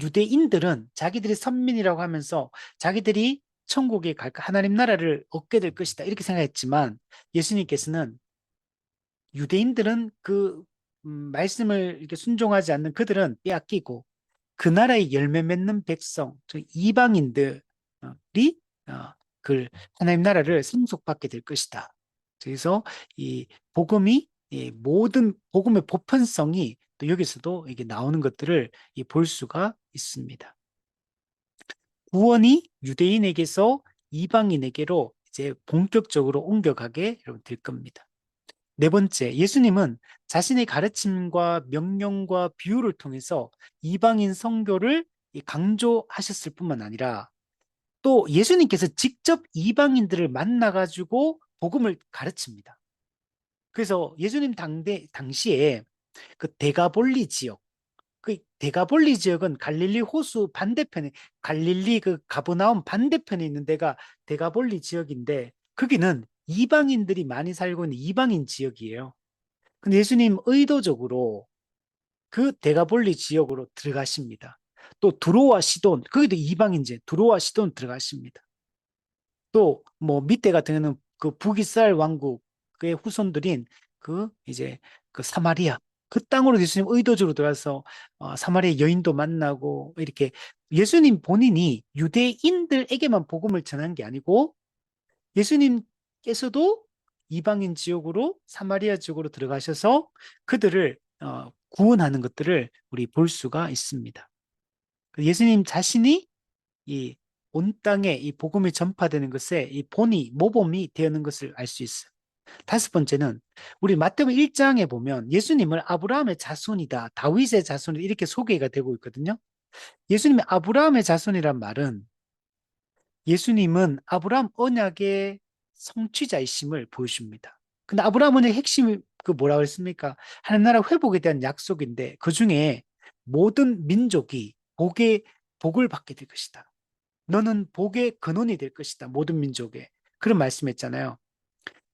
Speaker 1: 유대인들은 자기들이 선민이라고 하면서 자기들이 천국에 갈까 하나님 나라를 얻게 될 것이다 이렇게 생각했지만 예수님께서는 유대인들은 그 말씀을 이렇게 순종하지 않는 그들은 빼앗기고 그 나라의 열매 맺는 백성, 즉 이방인들이 그 하나님 나라를 상속받게 될 것이다. 그래서 이 복음이 모든 복음의 보편성이 또 여기서도 이게 나오는 것들을 볼 수가 있습니다. 구원이 유대인에게서 이방인에게로 이제 본격적으로 옮겨가게 될 겁니다. 네 번째, 예수님은 자신의 가르침과 명령과 비유를 통해서 이방인 선교를 강조하셨을 뿐만 아니라 또 예수님께서 직접 이방인들을 만나가지고 복음을 가르칩니다. 그래서 예수님 당시에 그 데가볼리 지역, 그 데가볼리 지역은 갈릴리 호수 반대편에 갈릴리 그 가버나움 반대편에 있는 데가 데가볼리 지역인데 거기는 이방인들이 많이 살고 있는 이방인 지역이에요. 근데 예수님 의도적으로 그 데가볼리 지역으로 들어가십니다. 또 두로와 시돈, 거기도 이방인제 두로와 시돈 들어가십니다. 또 뭐 밑에 같은 경우는 그 북이스라엘 왕국의 후손들인 그 이제 그 사마리아 그 땅으로 예수님 의도적으로 들어가서 사마리아 여인도 만나고 이렇게 예수님 본인이 유대인들에게만 복음을 전한 게 아니고 예수님께서도 이방인 지역으로 사마리아 지역으로 들어가셔서 그들을 구원하는 것들을 우리 볼 수가 있습니다. 예수님 자신이 이 온 땅에 이 복음이 전파되는 것에 이 본이 모범이 되는 것을 알 수 있어요. 다섯 번째는 우리 마태복음 1장에 보면 예수님을 아브라함의 자손이다, 다윗의 자손이다 이렇게 소개가 되고 있거든요. 예수님이 아브라함의 자손이란 말은 예수님은 아브라함 언약의 성취자이심을 보여줍니다. 근데 아브라함 언약의 핵심이 그 뭐라고 했습니까? 하나님 나라 회복에 대한 약속인데 그 중에 모든 민족이 복을 받게 될 것이다. 너는 복의 근원이 될 것이다. 모든 민족에. 그런 말씀했잖아요.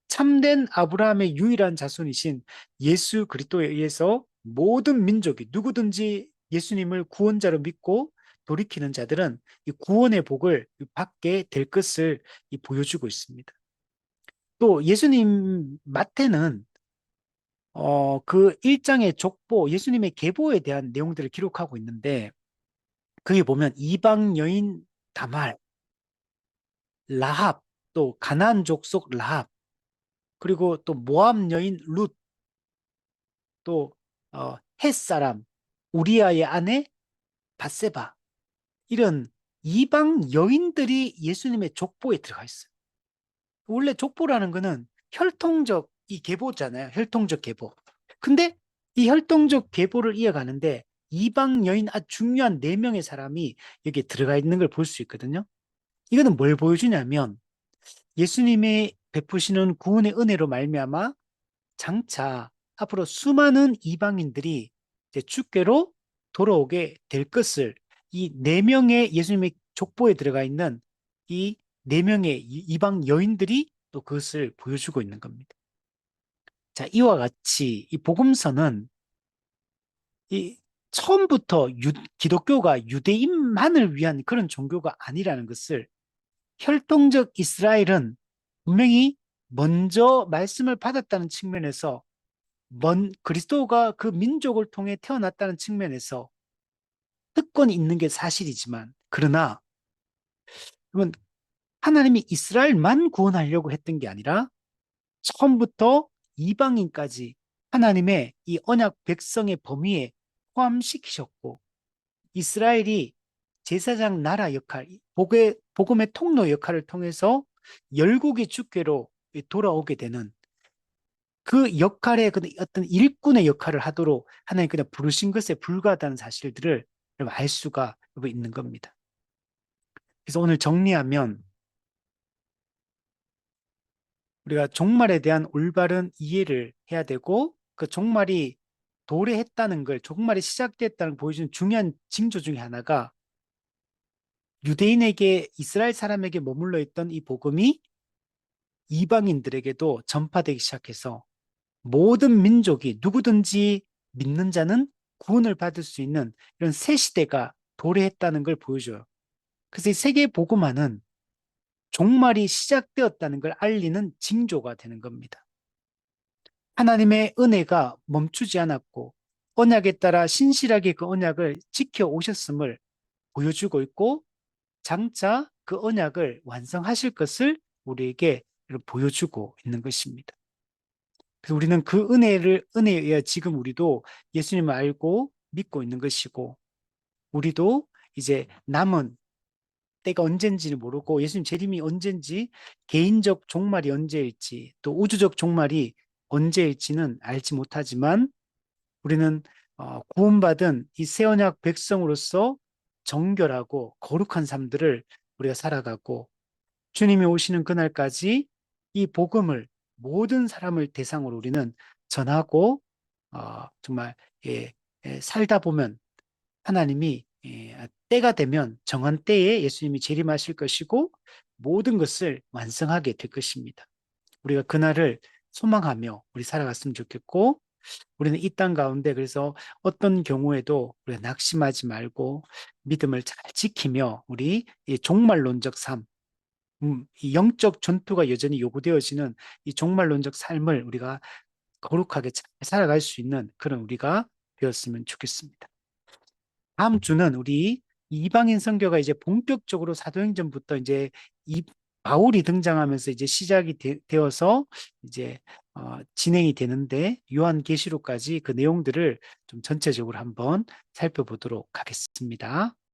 Speaker 1: 참된 아브라함의 유일한 자손이신 예수 그리스도에 의해서 모든 민족이 누구든지 예수님을 구원자로 믿고 돌이키는 자들은 이 구원의 복을 받게 될 것을 보여주고 있습니다. 또 예수님 마태는 그 1장의 족보, 예수님의 계보에 대한 내용들을 기록하고 있는데 거기 보면 이방 여인 다말, 라합, 또 가나안 족속 라합, 그리고 또 모압 여인 룻, 또 햇사람 우리아의 아내 바세바, 이런 이방 여인들이 예수님의 족보에 들어가 있어요. 원래 족보라는 거는 혈통적 이 계보잖아요. 혈통적 계보. 근데 이 혈통적 계보를 이어가는데 이방 여인 아주 중요한 4명의 사람이 여기에 들어가 있는 걸 볼 수 있거든요. 이거는 뭘 보여주냐면 예수님의 베푸시는 구원의 은혜로 말미암아 장차 앞으로 수많은 이방인들이 이제 주께로 돌아오게 될 것을 이 4명의 예수님의 족보에 들어가 있는 이 4명의 이방 여인들이 또 그것을 보여주고 있는 겁니다. 자, 이와 같이 이 복음서는 이 처음부터 기독교가 유대인만을 위한 그런 종교가 아니라는 것을 혈통적 이스라엘은 분명히 먼저 말씀을 받았다는 측면에서 그리스도가 그 민족을 통해 태어났다는 측면에서 특권이 있는 게 사실이지만 그러나 그러면 하나님이 이스라엘만 구원하려고 했던 게 아니라 처음부터 이방인까지 하나님의 이 언약 백성의 범위에 포함시키셨고 이스라엘이 제사장 나라 역할, 복음의 통로 역할을 통해서 열국의 주께로 돌아오게 되는 그 역할의 어떤 일꾼의 역할을 하도록 하나님 그냥 부르신 것에 불과하다는 사실들을 알 수가 있는 겁니다. 그래서 오늘 정리하면 우리가 종말에 대한 올바른 이해를 해야 되고 그 종말이 도래했다는 걸 종말이 시작됐다는 걸 보여주는 중요한 징조 중에 하나가 유대인에게 이스라엘 사람에게 머물러 있던 이 복음이 이방인들에게도 전파되기 시작해서 모든 민족이 누구든지 믿는 자는 구원을 받을 수 있는 이런 새 시대가 도래했다는 걸 보여줘요. 그래서 이 세계 복음화는 종말이 시작되었다는 걸 알리는 징조가 되는 겁니다. 하나님의 은혜가 멈추지 않았고 언약에 따라 신실하게 그 언약을 지켜오셨음을 보여주고 있고 장차 그 언약을 완성하실 것을 우리에게 보여주고 있는 것입니다. 그래서 우리는 그 은혜에 의해 지금 우리도 예수님을 알고 믿고 있는 것이고 우리도 이제 남은 때가 언젠지는 모르고 예수님 재림이 언젠지 개인적 종말이 언제일지 또 우주적 종말이 언제일지는 알지 못하지만 우리는 구원받은 이 새 언약 백성으로서 정결하고 거룩한 삶들을 우리가 살아가고 주님이 오시는 그날까지 이 복음을 모든 사람을 대상으로 우리는 전하고 정말 살다 보면 하나님이 때가 되면 정한 때에 예수님이 재림하실 것이고 모든 것을 완성하게 될 것입니다. 우리가 그날을 소망하며 우리 살아갔으면 좋겠고 우리는 이 땅 가운데 그래서 어떤 경우에도 우리가 낙심하지 말고 믿음을 잘 지키며 우리 이 종말론적 삶, 이 영적 전투가 여전히 요구되어지는 이 종말론적 삶을 우리가 거룩하게 잘 살아갈 수 있는 그런 우리가 되었으면 좋겠습니다. 다음 주는 우리 이방인 선교가 이제 본격적으로 사도행전부터 이제 바울이 등장하면서 이제 시작이 되어서 이제 진행이 되는데 요한계시록까지 그 내용들을 좀 전체적으로 한번 살펴보도록 하겠습니다.